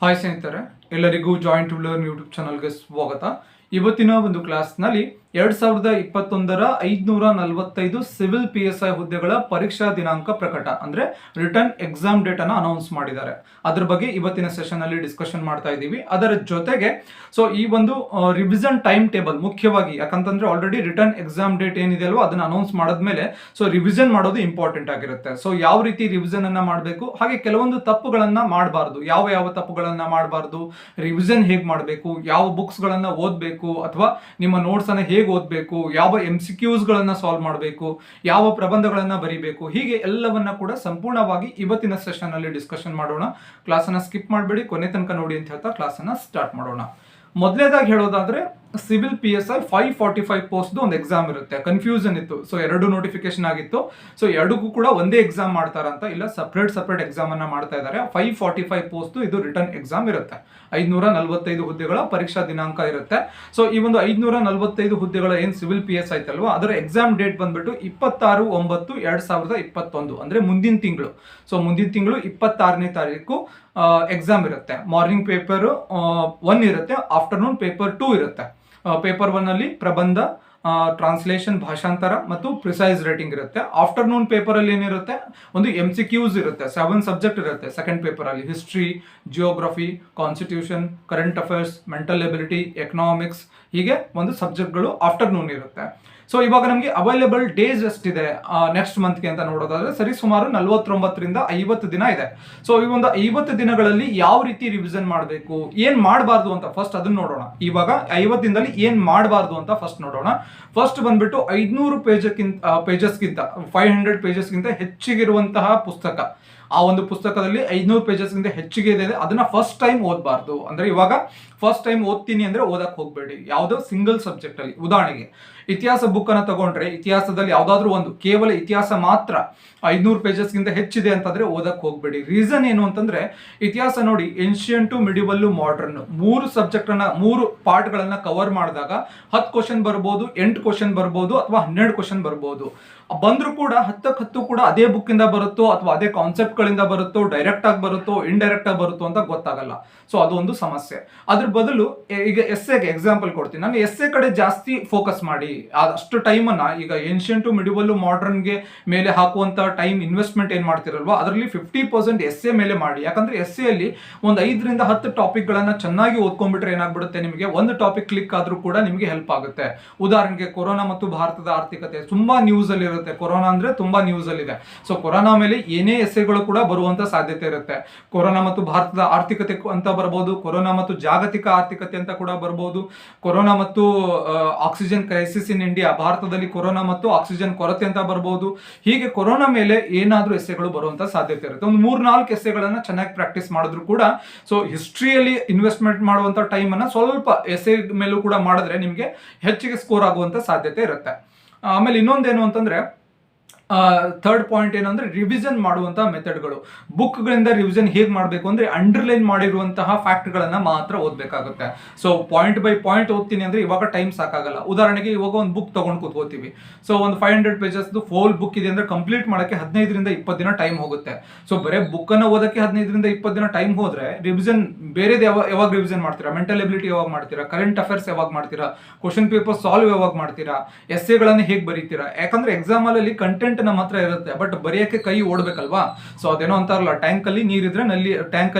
Hi ಸ್ನೇಹಿತರೆ, ಎಲ್ಲರಿಗೂ joint to learn YouTube ಚಾನಲ್ಗೆ ಸ್ವಾಗತ. ಇವತ್ತಿನ ಒಂದು ಕ್ಲಾಸ್ನಲ್ಲಿ 2021 545 ಸಿವಿಲ್ PSI ಹುದ್ದೆಗಳ ಪರೀಕ್ಷಾ ದಿನಾಂಕ ಪ್ರಕಟ ಅಂದ್ರೆ ರಿಟರ್ನ್ ಎಕ್ಸಾಮ್ ಡೇಟ್ ಅನ್ನು ಅನೌನ್ಸ್ ಮಾಡಿದ್ದಾರೆ. ಅದ್ರ ಬಗ್ಗೆ ಇವತ್ತಿನ ಸೆಷನ್ ಅಲ್ಲಿ ಡಿಸ್ಕಷನ್ ಮಾಡ್ತಾ ಇದ್ದೀವಿ. ಅದರ ಜೊತೆಗೆ ಸೊ ಈ ಒಂದು ರಿವಿಷನ್ ಟೈಮ್ ಟೇಬಲ್ ಮುಖ್ಯವಾಗಿ, ಯಾಕಂತಂದ್ರೆ ಆಲ್ರೆಡಿ ರಿಟರ್ನ್ ಎಕ್ಸಾಮ್ ಡೇಟ್ ಏನಿದೆ ಅಲ್ವಾ ಅದನ್ನ ಅನೌನ್ಸ್ ಮಾಡಿದ್ಮೇಲೆ ಸೊ ರಿವಿಷನ್ ಮಾಡೋದು ಇಂಪಾರ್ಟೆಂಟ್ ಆಗಿರುತ್ತೆ. ಸೊ ಯಾವ ರೀತಿ ರಿವಿಷನ್ ಅನ್ನ ಮಾಡಬೇಕು, ಹಾಗೆ ಕೆಲವೊಂದು ತಪ್ಪುಗಳನ್ನ ಮಾಡಬಾರ್ದು, ಯಾವ ತಪ್ಪುಗಳನ್ನ ಮಾಡಬಾರ್ದು, ರಿವಿಷನ್ ಹೇಗೆ ಮಾಡಬೇಕು, ಯಾವ ಬುಕ್ಸ್ ಗಳನ್ನ ಓದಬೇಕು ಅಥವಾ ನಿಮ್ಮ ನೋಟ್ಸ್ ಅನ್ನ ಹೇಗೆ ಓದಬೇಕು, ಯಾವ MCQs ಗಳನ್ನ ಸಾಲ್ವ್ ಮಾಡಬೇಕು, ಯಾವ ಪ್ರಬಂಧಗಳನ್ನ ಬರೀಬೇಕು, ಹೀಗೆ ಎಲ್ಲವನ್ನ ಕೂಡ ಸಂಪೂರ್ಣವಾಗಿ ಇವತ್ತಿನ ಸೆಷನ್ ಅಲ್ಲಿ ಡಿಸ್ಕಷನ್ ಮಾಡೋಣ. ಕ್ಲಾಸ್ ಅನ್ನ ಸ್ಕಿಪ್ ಮಾಡಬೇಡಿ, ಕೊನೆ ತನಕ ನೋಡಿ ಅಂತ ಹೇಳ್ತಾ ಕ್ಲಾಸ್ ಅನ್ನ ಸ್ಟಾರ್ಟ್ ಮಾಡೋಣ. ಮೊದಲನೇದಾಗಿ ಹೇಳೋದಾದ್ರೆ ಸಿವಿಲ್ PSI 545 ಪೋಸ್ಟ್ ಒಂದು ಎಕ್ಸಾಮ್ ಇರುತ್ತೆ. ಕನ್ಫ್ಯೂಷನ್ ಇತ್ತು, ಸೊ ಎರಡು ನೋಟಿಫಿಕೇಶನ್ ಆಗಿತ್ತು. ಸೊ ಎರಡಕ್ಕೂ ಕೂಡ ಒಂದೇ ಎಕ್ಸಾಮ್ ಮಾಡ್ತಾರಂತ ಇಲ್ಲ, ಸಪ್ರೇಟ್ ಎಕ್ಸಾಮ್ ಅನ್ನ ಮಾಡ್ತಾ ಇದ್ದಾರೆ. 545 ಪೋಸ್ಟ್ ಇದು ರಿಟರ್ನ್ ಎಕ್ಸಾಮ್ ಇರುತ್ತೆ. 545 ಹುದ್ದೆಗಳ ಪರೀಕ್ಷಾ ದಿನಾಂಕ ಇರುತ್ತೆ. ಸೊ ಈ ಒಂದು 545 ಹುದ್ದೆಗಳ ಏನ್ ಸಿವಿಲ್ PSI ಐತಲ್ವಾ ಅದರ ಎಕ್ಸಾಮ್ ಡೇಟ್ ಬಂದ್ಬಿಟ್ಟು 26/9/2021 ಅಂದ್ರೆ ಮುಂದಿನ ತಿಂಗಳು. ಸೊ ಮುಂದಿನ ತಿಂಗಳು 26ನೇ ತಾರೀಕು ಎಕ್ಸಾಮ್ ಇರುತ್ತೆ. ಮಾರ್ನಿಂಗ್ ಪೇಪರ್ 1 ಇರುತ್ತೆ, ಆಫ್ಟರ್ನೂನ್ ಪೇಪರ್ 2 ಇರುತ್ತೆ. ಪೇಪರ್ 1 ಅಲ್ಲಿ ಪ್ರಬಂಧ, ಟ್ರಾನ್ಸ್ಲೇಷನ್, ಭಾಷಾಂತರ ಮತ್ತು ಪ್ರಿಸೈಸ್ ರೈಟಿಂಗ್ ಇರುತ್ತೆ. ಆಫ್ಟರ್ನೂನ್ ಪೇಪರ್ ಅಲ್ಲಿ ಏನಿರುತ್ತೆ, ಒಂದು MCQs ಇರುತ್ತೆ. 7 ಸಬ್ಜೆಕ್ಟ್ ಇರುತ್ತೆ ಸೆಕೆಂಡ್ ಪೇಪರ್ ಅಲ್ಲಿ. History, geography, constitution, current affairs, mental ability, economics, ಹೀಗೆ ಒಂದು ಸಬ್ಜೆಕ್ಟ್ಗಳು ಆಫ್ಟರ್ನೂನ್ ಇರುತ್ತೆ. ಸೊ ಇವಾಗ ನಮಗೆ ಅವೈಲೇಬಲ್ ಡೇಸ್ ಎಷ್ಟಿದೆ ನೆಕ್ಸ್ಟ್ ಮಂತ್ಗೆ ಅಂತ ನೋಡೋದಾದ್ರೆ ಸರಿ ಸುಮಾರು 49ರಿಂದ 50 ದಿನ ಇದೆ. ಸೊ ಈ ಒಂದು 50 ದಿನಗಳಲ್ಲಿ ಯಾವ ರೀತಿ ರಿವಿಷನ್ ಮಾಡಬೇಕು, ಏನ್ ಮಾಡಬಾರ್ದು ಅಂತ ಫಸ್ಟ್ ಅದನ್ನ ನೋಡೋಣ. ಇವಾಗ 50 ದಿನದಲ್ಲಿ ಏನ್ ಮಾಡಬಾರ್ದು ಅಂತ ಫಸ್ಟ್ ನೋಡೋಣ. ಫಸ್ಟ್ ಬಂದ್ಬಿಟ್ಟು 500 ಪೇಜಸ್ಗಿಂತ 500 ಪೇಜಸ್ಗಿಂತ ಹೆಚ್ಚಿಗಿರುವಂತಹ ಪುಸ್ತಕ, ಆ ಒಂದು ಪುಸ್ತಕದಲ್ಲಿ 500 ಪೇಜಸ್ಗಿಂತ ಹೆಚ್ಚಿಗೆ ಇದೆ, ಅದನ್ನ ಫಸ್ಟ್ ಟೈಮ್ ಓದಬಾರ್ದು. ಅಂದ್ರೆ ಇವಾಗ ಫಸ್ಟ್ ಟೈಮ್ ಓದ್ತೀನಿ ಅಂದ್ರೆ ಓದಕ್ ಹೋಗ್ಬೇಡಿ ಯಾವುದೋ ಸಿಂಗಲ್ ಸಬ್ಜೆಕ್ಟ್ ಅಲ್ಲಿ. ಉದಾಹರಣೆಗೆ ಇತಿಹಾಸ ಬುಕ್ ಅನ್ನ ತಗೊಂಡ್ರೆ ಇತಿಹಾಸದಲ್ಲಿ ಯಾವ್ದಾದ್ರು ಒಂದು ಕೇವಲ ಇತಿಹಾಸ ಮಾತ್ರ 500 ಪೇಜಸ್ಗಿಂತ ಹೆಚ್ಚಿದೆ ಅಂತಂದ್ರೆ ಓದಕ್ ಹೋಗ್ಬೇಡಿ. ರೀಸನ್ ಏನು ಅಂತಂದ್ರೆ ಇತಿಹಾಸ ನೋಡಿ, ಏನ್ಷಿಯಂಟು, ಮಿಡಿವಲ್, ಮಾಡರ್ನ್ 3 ಸಬ್ಜೆಕ್ಟ್ ಅನ್ನ 3 ಪಾರ್ಟ್ ಗಳನ್ನ ಕವರ್ ಮಾಡಿದಾಗ 10 ಕ್ವಶನ್ ಬರ್ಬೋದು, 8 ಕ್ವಶನ್ ಬರ್ಬೋದು ಅಥವಾ 12 ಕ್ವಶನ್ ಬರ್ಬೋದು. ಬಂದ್ರು ಕೂಡ 10 ಕೂಡ ಅದೇ ಬುಕ್ ಇಂದ ಬರುತ್ತೋ ಅಥವಾ ಅದೇ ಕಾನ್ಸೆಪ್ಟ್ ಗಳಿಂದ ಬರುತ್ತೋ, ಡೈರೆಕ್ಟ್ ಆಗಿ ಬರುತ್ತೋ, ಇಂಡೈರೆಕ್ಟ್ ಆಗಿ ಬರುತ್ತೋ ಅಂತ ಗೊತ್ತಾಗಲ್ಲ. ಸೊ ಅದು ಒಂದು ಸಮಸ್ಯೆ. ಅದ್ರ ಬದಲು ಈಗ ಎಸ್ಸೆಗೆ ಎಕ್ಸಾಂಪಲ್ ಕೊಡ್ತೀನಿ ನಾನು. ಎಸ್ಸೆ ಕಡೆ ಜಾಸ್ತಿ ಫೋಕಸ್ ಮಾಡಿ. ಅಷ್ಟು ಟೈಮ್ ಅನ್ನ ಈಗ ಏನ್ಷಿಯಂಟು, ಮಿಡಿವಲ್, ಮಾಡರ್ನ್ಗೆ ಮೇಲೆ ಹಾಕುವಂತ ಟೈಮ್ ಇನ್ವೆಸ್ಟ್ಮೆಂಟ್ ಏನ್ ಮಾಡ್ತಿರಲ್ವಾ ಅದರಲ್ಲಿ 50% ಎಸ್ಸೆ ಮೇಲೆ ಮಾಡಿ. ಯಾಕಂದ್ರೆ ಎಸ್ಸೆ ಅಲ್ಲಿ ಒಂದು 5ರಿಂದ 10 ಟಾಪಿಕ್ ಗಳನ್ನ ಚೆನ್ನಾಗಿ ಓದ್ಕೊಂಡ್ಬಿಟ್ರೆ ಏನಾಗ್ಬಿಡುತ್ತೆ, ನಿಮಗೆ ಒಂದು ಟಾಪಿಕ್ ಕ್ಲಿಕ್ ಆದ್ರೂ ಕೂಡ ನಿಮಗೆ ಹೆಲ್ಪ್ ಆಗುತ್ತೆ. ಉದಾಹರಣೆಗೆ ಕೊರೋನಾ ಮತ್ತು ಭಾರತದ ಆರ್ಥಿಕತೆ ತುಂಬಾ ನ್ಯೂಸ್ ಅಲ್ಲಿ ಇರುತ್ತೆ. ಕೊರೋನಾ ಅಂದ್ರೆ ತುಂಬಾ ನ್ಯೂಸ್ ಅಲ್ಲಿ ಇದೆ. ಸೊ ಕೊರೋನಾ ಮೇಲೆ ಏನೇ ಎಸ್ಸೆಗಳು ಕೂಡ ಬರುವಂತ ಸಾಧ್ಯತೆ ಇರುತ್ತೆ. ಕೊರೋನಾ ಮತ್ತು ಭಾರತದ ಆರ್ಥಿಕತೆ ಅಂತ ಬರಬಹುದು, ಕೊರೋನಾ ಮತ್ತು ಜಾಗತಿಕ ಆರ್ಥಿಕತೆ ಅಂತ ಕೂಡ ಬರಬಹುದು, ಕೊರೋನಾ ಮತ್ತು ಆಕ್ಸಿಜನ್ ಕ್ರೈಸಿಸ್ ಇನ್ ಇಂಡಿಯಾ, ಭಾರತದಲ್ಲಿ ಕೊರೋನಾ ಮತ್ತು ಆಕ್ಸಿಜನ್ ಕೊರತೆ ಅಂತ ಬರಬಹುದು. ಹೀಗೆ ಕೊರೋನಾ ಮೇಲೆ ಏನಾದ್ರೂ ಎಸ್ಸೆಗಳು ಬರುವಂತ ಸಾಧ್ಯತೆ ಇರುತ್ತೆ. ಒಂದು 3-4 ಎಸ್ಸೆಗಳನ್ನ ಚೆನ್ನಾಗಿ ಪ್ರಾಕ್ಟೀಸ್ ಮಾಡಿದ್ರು ಕೂಡ, ಸೊ ಹಿಸ್ಟ್ರಿಯಲ್ಲಿ ಇನ್ವೆಸ್ಟ್ಮೆಂಟ್ ಮಾಡುವಂತ ಟೈಮ್ ಅನ್ನ ಸ್ವಲ್ಪ ಎಸ್ಸೆ ಮೇಲೂ ಕೂಡ ಮಾಡಿದ್ರೆ ನಿಮಗೆ ಹೆಚ್ಚಿಗೆ ಸ್ಕೋರ್ ಆಗುವಂತ ಸಾಧ್ಯತೆ ಇರುತ್ತೆ. ಆಮೇಲೆ ಇನ್ನೊಂದೇನು ಅಂತಂದ್ರೆ ಥರ್ಡ್ ಪಾಯಿಂಟ್ ಏನಂದ್ರೆ ರಿವಿಷನ್ ಮಾಡುವಂತಹ ಮೆಥಡ್ಗಳು. ಬುಕ್ಗಳಿಂದ ರಿವಿಷನ್ ಹೇಗೆ ಮಾಡಬೇಕು ಅಂದ್ರೆ ಅಂಡರ್ಲೈನ್ ಮಾಡಿರುವಂತಹ ಫ್ಯಾಕ್ಟ್ ಗಳನ್ನ ಮಾತ್ರ ಓದಬೇಕಾಗುತ್ತೆ. ಸೊ ಪಾಯಿಂಟ್ ಬೈ ಪಾಯಿಂಟ್ ಓದ್ತೀನಿ ಅಂದ್ರೆ ಇವಾಗ ಟೈಮ್ ಸಾಕಾಗಲ್ಲ. ಉದಾಹರಣೆಗೆ ಇವಾಗ ಒಂದು ಬುಕ್ ತಗೊಂಡು ಕೂತ್ಕೋತೀವಿ. ಸೊ ಒಂದು 500 ಪೇಜಸ್ ಫೋಲ್ ಬುಕ್ ಇದೆ ಅಂದ್ರೆ ಕಂಪ್ಲೀಟ್ ಮಾಡಕ್ಕೆ 15ರಿಂದ 20 ದಿನ ಟೈಮ್ ಹೋಗುತ್ತೆ. ಸೊ ಬರೀ ಬುಕ್ ಅನ್ನ ಓದಕ್ಕೆ 15ರಿಂದ 20 ದಿನ ಟೈಮ್ ಹೋದ್ರೆ ರಿವಿಷನ್ ಬೇರೆದು ಯಾವಾಗ ರಿವಿಷನ್ ಮಾಡ್ತೀರಾ, ಮೆಂಟಲ್ ಎಬಿಲಿಟಿ ಯಾವಾಗ ಮಾಡ್ತೀರಾ, ಕರೆಂಟ್ ಅಫೇರ್ಸ್ ಯಾವಾಗ ಮಾಡ್ತೀರಾ, ಕ್ವಶನ್ ಪೇಪರ್ ಸಾಲ್ವ್ ಯಾವಾಗ ಮಾಡ್ತೀರಾ, ಎಸ್ಸೆಗಳನ್ನ ಹೇಗೆ ಬರೀತೀರಾ. ಯಾಕಂದ್ರೆ ಎಕ್ಸಾಮ್ ಅಲ್ಲಿ ಕಂಟೆಂಟ್ ನಮ್ಮ ಹತ್ರ ಇರುತ್ತೆ, ಬಟ್ ಬರೆಯಕ್ಕೆ ಕೈ ಓಡ್ಬೇಕಲ್ವಾ. ಸೊ ಅದೇನೋ ಅಂತಾರಲ್ಲ, ಟ್ಯಾಂಕ್ ಅಲ್ಲಿ ನೀರಿದ್ರೆ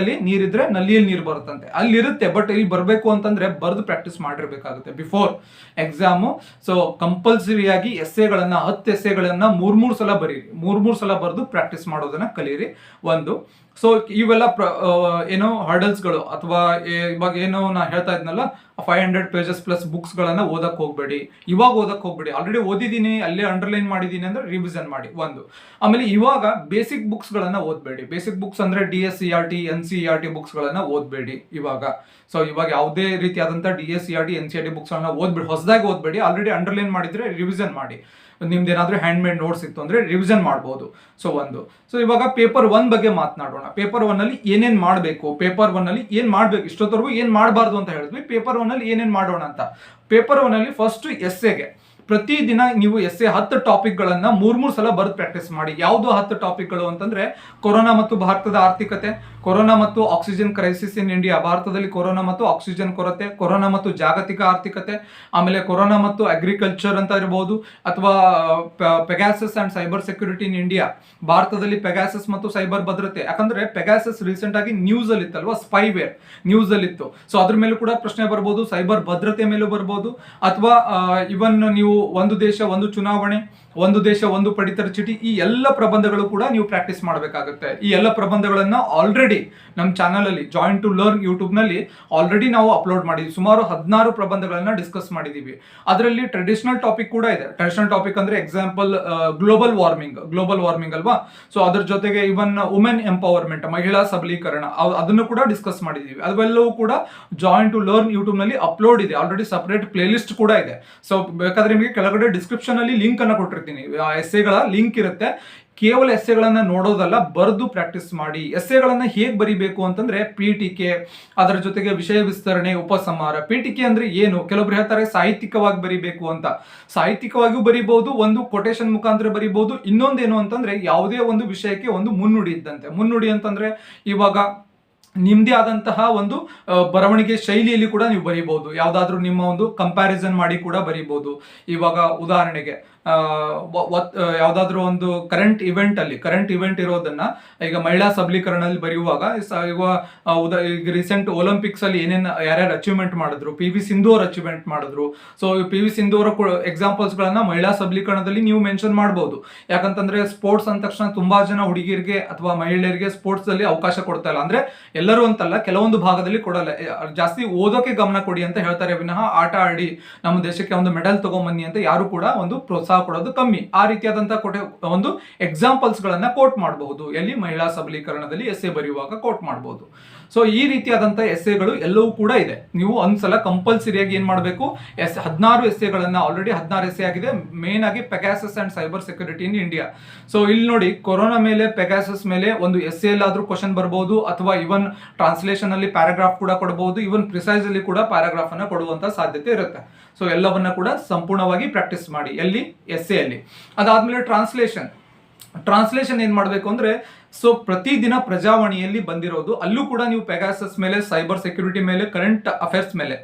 ನಲ್ಲಿಯಲ್ಲಿ ನೀರು ಬರುತ್ತಂತೆ. ಅಲ್ಲಿ ಇರುತ್ತೆ, ಬಟ್ ಇಲ್ಲಿ ಬರಬೇಕು ಅಂತಂದ್ರೆ ಬರೆದು ಪ್ರಾಕ್ಟೀಸ್ ಮಾಡಿರ್ಬೇಕಾಗುತ್ತೆ ಬಿಫೋರ್ ಎಕ್ಸಾಮು. ಸೊ ಕಂಪಲ್ಸರಿಯಾಗಿ ಎಸ್ಸೆಗಳನ್ನ 10 ಎಸ್ಸೆಗಳನ್ನ 3 ಸಲ ಬರೀರಿ. 3 ಸಲ ಬರೆದು ಪ್ರಾಕ್ಟೀಸ್ ಮಾಡೋದನ್ನ ಕಲೀರಿ. ಒಂದು ಸೊ ಇವೆಲ್ಲ ಏನೋ ಹರ್ಡಲ್ಸ್ಗಳು, ಅಥವಾ ಇವಾಗ ಏನೋ ನಾ ಹೇಳ್ತಾ ಇದ್ನಲ್ಲ 500 ಪೇಜಸ್ ಪ್ಲಸ್ ಬುಕ್ಸ್ ಗಳನ್ನ ಓದಕ್ ಹೋಗ್ಬೇಡಿ. ಇವಾಗ ಓದಕ್ ಹೋಗ್ಬೇಡಿ, ಆಲ್ರೆಡಿ ಓದಿದ್ದೀನಿ, ಅಲ್ಲೇ ಅಂಡರ್ಲೈನ್ ಮಾಡಿದೀನಿ ಅಂದ್ರೆ ರಿವಿಷನ್ ಮಾಡಿ ಒಂದು. ಆಮೇಲೆ ಇವಾಗ ಬೇಸಿಕ್ ಬುಕ್ಸ್ ಗಳನ್ನ ಓದ್ಬೇಡಿ. ಬೇಸಿಕ್ ಬುಕ್ಸ್ ಅಂದ್ರೆ DSCERT, NCERT ಬುಕ್ಸ್ ಗಳನ್ನ ಓದ್ಬೇಡಿ ಇವಾಗ. ಸೊ ಇವಾಗ ಯಾವುದೇ ರೀತಿಯಾದಂತಹ DSCERT, NCERT ಬುಕ್ಸ್ ಗಳನ್ನ ಓದ್ಬೇಡಿ, ಹೊಸದಾಗಿ ಓದ್ಬೇಡಿ. ಆಲ್ರೆಡಿ ಅಂಡರ್ಲೈನ್ ಮಾಡಿದ್ರೆ ರಿವಿಷನ್ ಮಾಡಿ. ನಿಮ್ದು ಏನಾದ್ರೂ ಹ್ಯಾಂಡ್ ಮೇಡ್ ನೋಟ್ಸ್ ಇತ್ತು ಅಂದ್ರೆ ರಿವಿಷನ್ ಮಾಡಬಹುದು. ಸೊ ಇವಾಗ ಪೇಪರ್ 1 ಬಗ್ಗೆ ಮಾತನಾಡೋಣ. ಪೇಪರ್ 1 ಅಲ್ಲಿ ಏನೇನ್ ಮಾಡಬೇಕು, ಪೇಪರ್ 1 ಅಲ್ಲಿ ಏನ್ ಮಾಡ್ಬೇಕು, ಇಷ್ಟೊತ್ತವರೆಗೂ ಏನ್ ಮಾಡಬಾರ್ದು ಅಂತ ಹೇಳಿದ್ವಿ. ಪೇಪರ್ 1 ಅಲ್ಲಿ ಏನೇನ್ ಮಾಡೋಣ ಅಂತ. ಪೇಪರ್ 1 ಅಲ್ಲಿ ಫಸ್ಟ್ ಎಸ್ಸೆಗೆ ಪ್ರತಿದಿನ ನೀವು ಎಸ್ಸೆ 10 ಟಾಪಿಕ್ಗಳನ್ನು 3 ಸಲ ಬರೆದು ಪ್ರಾಕ್ಟೀಸ್ ಮಾಡಿ. ಯಾವುದು 10 ಟಾಪಿಕ್ಗಳು ಅಂತಂದ್ರೆ ಕೊರೋನಾ ಮತ್ತು ಭಾರತದ ಆರ್ಥಿಕತೆ, ಕೊರೋನಾ ಮತ್ತು ಆಕ್ಸಿಜನ್ ಕ್ರೈಸಿಸ್ ಇನ್ ಇಂಡಿಯಾ, ಭಾರತದಲ್ಲಿ ಕೊರೋನಾ ಮತ್ತು ಆಕ್ಸಿಜನ್ ಕೊರತೆ, ಕೊರೋನಾ ಮತ್ತು ಜಾಗತಿಕ ಆರ್ಥಿಕತೆ, ಆಮೇಲೆ ಕೊರೋನಾ ಮತ್ತು ಅಗ್ರಿಕಲ್ಚರ್ ಅಂತ ಇರಬಹುದು, ಅಥವಾ Pegasus and cyber security in India, ಭಾರತದಲ್ಲಿ ಪೆಗಾಸಸ್ ಮತ್ತು ಸೈಬರ್ ಭದ್ರತೆ. ಯಾಕಂದ್ರೆ ಪೆಗಾಸಸ್ ರೀಸೆಂಟ್ ಆಗಿ ನ್ಯೂಸ್ ಅಲ್ಲಿ ಇತ್ತಲ್ವಾ, ಸ್ಪೈವೇರ್ ನ್ಯೂಸ್ ಅಲ್ಲಿ ಇತ್ತು. ಸೊ ಅದ್ರ ಮೇಲೂ ಕೂಡ ಪ್ರಶ್ನೆ ಬರ್ಬೋದು, ಸೈಬರ್ ಭದ್ರತೆ ಮೇಲೂ ಬರ್ಬೋದು, ಅಥವಾ ಇವನ್ ನೀವು ಒಂದು ದೇಶ ಒಂದು ಚುನಾವಣೆ, ಒಂದು ದೇಶ ಒಂದು ಪಡಿತರ ಚೀಟಿ, ಈ ಎಲ್ಲ ಪ್ರಬಂಧಗಳು ಕೂಡ ನೀವು ಪ್ರಾಕ್ಟೀಸ್ ಮಾಡಬೇಕಾಗುತ್ತೆ. ಈ ಎಲ್ಲ ಪ್ರಬಂಧಗಳನ್ನ ಆಲ್ರೆಡಿ ನಮ್ಮ ಚಾನಲ್ ಅಲ್ಲಿ ಜಾಯಿನ್ ಟು ಲರ್ನ್ ಯೂಟ್ಯೂಬ್ ನಲ್ಲಿ ಆಲ್ರೆಡಿ ನಾವು ಅಪ್ಲೋಡ್ ಮಾಡಿದ್ವಿ. ಸುಮಾರು 16 ಪ್ರಬಂಧಗಳನ್ನ ಡಿಸ್ಕಸ್ ಮಾಡಿದೀವಿ. ಅದರಲ್ಲಿ ಟ್ರೆಡಿಷನಲ್ ಟಾಪಿಕ್ ಕೂಡ ಇದೆ. ಟ್ರೆಡಿಷನಲ್ ಟಾಪಿಕ್ ಅಂದ್ರೆ ಎಕ್ಸಾಂಪಲ್ ಗ್ಲೋಬಲ್ ವಾರ್ಮಿಂಗ್ ಅಲ್ವಾ. ಸೊ ಅದ್ರ ಜೊತೆಗೆ ಇವನ್ ವುಮೆನ್ ಎಂಪವರ್ಮೆಂಟ್, ಮಹಿಳಾ ಸಬಲೀಕರಣ, ಅದನ್ನು ಕೂಡ ಡಿಸ್ಕಸ್ ಮಾಡಿದೀವಿ. ಅವೆಲ್ಲವೂ ಕೂಡ ಜಾಯಿನ್ ಟು ಲರ್ನ್ ಯೂಟ್ಯೂಬ್ ನಲ್ಲಿ ಅಪ್ಲೋಡ್ ಇದೆ. ಆಲ್ರೆಡಿ ಸಪರೇಟ್ ಪ್ಲೇ ಲಿಸ್ಟ್ ಕೂಡ ಇದೆ. ಸೊ ಬೇಕಾದ್ರೆ ನಿಮಗೆ ಕೆಳಗಡೆ ಡಿಸ್ಕ್ರಿಪ್ಷನ್ ಅಲ್ಲಿ ಲಿಂಕ್ ಅನ್ನ ಕೊಟ್ಟಿರ್ತೀನಿ, ಎಸ್ಸೆಗಳ ಲಿಂಕ್ ಇರುತ್ತೆ. ಕೇವಲ ಎಸ್ಸೆಗಳನ್ನ ನೋಡೋದಲ್ಲ, ಬರೆದು ಪ್ರಾಕ್ಟೀಸ್ ಮಾಡಿ. ಎಸ್ಸೆಗಳನ್ನ ಹೇಗೆ ಬರಿಬೇಕು ಅಂತಂದ್ರೆ ಪೀಠಿಕೆ, ಅದರ ಜೊತೆಗೆ ವಿಷಯ ವಿಸ್ತರಣೆ, ಉಪಸಂಹಾರ. ಪೀಠಿಕೆ ಅಂದ್ರೆ ಏನು? ಕೆಲವೊಬ್ರು ಹೇಳ್ತಾರೆ ಸಾಹಿತ್ಯಿಕವಾಗಿ ಬರಿಬೇಕು ಅಂತ. ಸಾಹಿತ್ಯಿಕವಾಗಿಯೂ ಬರಿಬಹುದು, ಒಂದು ಕೊಟೇಶನ್ ಮುಖಾಂತರ ಬರಿಬಹುದು. ಇನ್ನೊಂದೇನು ಅಂತಂದ್ರೆ ಯಾವುದೇ ಒಂದು ವಿಷಯಕ್ಕೆ ಒಂದು ಮುನ್ನುಡಿ ಇದ್ದಂತೆ. ಮುನ್ನುಡಿ ಅಂತಂದ್ರೆ ಇವಾಗ ನಿಮ್ದೇ ಆದಂತಹ ಒಂದು ಬರವಣಿಗೆ ಶೈಲಿಯಲ್ಲಿ ಕೂಡ ನೀವು ಬರೀಬಹುದು. ಯಾವ್ದಾದ್ರು ನಿಮ್ಮ ಒಂದು ಕಂಪ್ಯಾರಿಸನ್ ಮಾಡಿ ಕೂಡ ಬರೀಬಹುದು. ಇವಾಗ ಉದಾಹರಣೆಗೆ ಯಾವ್ದಾದ್ರು ಒಂದು ಕರೆಂಟ್ ಇವೆಂಟ್ ಇರೋದನ್ನ ಈಗ ಮಹಿಳಾ ಸಬಲೀಕರಣದಲ್ಲಿ ಬರೆಯುವಾಗ, ಈಗ ರೀಸೆಂಟ್ ಒಲಿಂಪಿಕ್ಸ್ ಅಲ್ಲಿ ಯಾರ್ಯಾರು ಅಚೀವ್ಮೆಂಟ್ ಮಾಡಿದ್ರು, PV ಸಿಂಧು ಅವರು ಅಚೀವ್ಮೆಂಟ್ ಮಾಡಿದ್ರು. ಸೊ PV ಸಿಂಧು ಅವರ ಎಕ್ಸಾಂಪಲ್ಸ್ ಗಳನ್ನ ಮಹಿಳಾ ಸಬಲೀಕರಣದಲ್ಲಿ ನೀವು ಮೆನ್ಷನ್ ಮಾಡಬಹುದು. ಯಾಕಂತಂದ್ರೆ ಸ್ಪೋರ್ಟ್ಸ್ ಅಂದ ತಕ್ಷಣ ತುಂಬಾ ಜನ ಹುಡುಗಿಯರಿಗೆ ಅಥವಾ ಮಹಿಳೆಯರಿಗೆ ಸ್ಪೋರ್ಟ್ಸ್ ಅಲ್ಲಿ ಅವಕಾಶ ಕೊಡ್ತಾ ಇಲ್ಲ. ಅಂದ್ರೆ ಎಲ್ಲರೂ ಅಂತಲ್ಲ, ಕೆಲವೊಂದು ಭಾಗದಲ್ಲಿ ಕೊಡಲ್ಲ. ಜಾಸ್ತಿ ಓದೋಕೆ ಗಮನ ಕೊಡಿ ಅಂತ ಹೇಳ್ತಾರೆ ವಿನಃ ಆಟ ಆಡಿ ನಮ್ಮ ದೇಶಕ್ಕೆ ಒಂದು ಮೆಡಲ್ ತಗೊಂಬನ್ನಿ ಅಂತ ಯಾರು ಕೂಡ ಒಂದು ಪ್ರೋತ್ಸಾಹ ಕೊಡೋದು ಕಮ್ಮಿ. ಆ ರೀತಿಯಾದಂತಹ ಒಂದು ಎಕ್ಸಾಂಪಲ್ಸ್ ಗಳನ್ನ ಕೋಟ್ ಮಾಡಬಹುದು. ಎಲ್ಲಿ ಮಹಿಳಾ ಸಬಲೀಕರಣದಲ್ಲಿ ಎಸ್ಸೆ ಬರೆಯುವಾಗ ಕೋಟ್ ಮಾಡಬಹುದು. ಸೊ ಈ ರೀತಿಯಾದಂತಹ ಎಸ್ಸೆಗಳು ಎಲ್ಲವೂ ಕೂಡ ಇದೆ. ನೀವು ಒಂದ್ಸಲ ಕಂಪಲ್ಸರಿಯಾಗಿ ಏನ್ ಮಾಡಬೇಕು, 16 ಎಸ್ಸೆಗಳನ್ನ, ಆಲ್ರೆಡಿ 16 ಎಸ್ಸೆ ಆಗಿದೆ. ಮೇನ್ ಆಗಿ Pegasus and cyber security in India. So ಇಲ್ಲಿ ನೋಡಿ, ಕೊರೋನಾ ಮೇಲೆ, ಪೆಗಾಸಸ್ ಮೇಲೆ ಒಂದು ಎಸ್ಸೆ ಎಲ್ಲಾದ್ರೂ ಕ್ವಶನ್ ಬರಬಹುದು, ಅಥವಾ ಇವನ್ ಟ್ರಾನ್ಸ್ಲೇಷನ್ ಅಲ್ಲಿ ಪ್ಯಾರಾಗ್ರಾಫ್ ಕೂಡ ಕೊಡಬಹುದು, ಇವನ್ ಪ್ರಿಸೈಸ್ ಅಲ್ಲಿ ಕೂಡ ಪ್ಯಾರಾಗ್ರಾಫ್ ಅನ್ನ ಕೊಡುವಂತ ಸಾಧ್ಯತೆ ಇರುತ್ತೆ. ಸೊ ಎಲ್ಲವನ್ನ ಕೂಡ ಸಂಪೂರ್ಣವಾಗಿ ಪ್ರಾಕ್ಟೀಸ್ ಮಾಡಿ. ಎಲ್ಲಿ? ಎಸ್ಸೆ ಅಲ್ಲಿ. ಅದಾದ್ಮೇಲೆ ಟ್ರಾನ್ಸ್ಲೇಷನ್ ಏನ್ ಮಾಡಬೇಕು ಅಂದ್ರೆ, ಸೊ ಪ್ರತಿದಿನ ಪ್ರಜಾವಾಣಿಯಲ್ಲಿ ಬಂದಿರೋದು ಅಲ್ಲೂ ಕೂಡ ನೀವು ಪೆಗಾಸಸ್ ಮೇಲೆ, ಸೈಬರ್ ಸೆಕ್ಯೂರಿಟಿ ಮೇಲೆ, ಕರೆಂಟ್ ಅಫೇರ್ಸ್ ಮೇಲೆ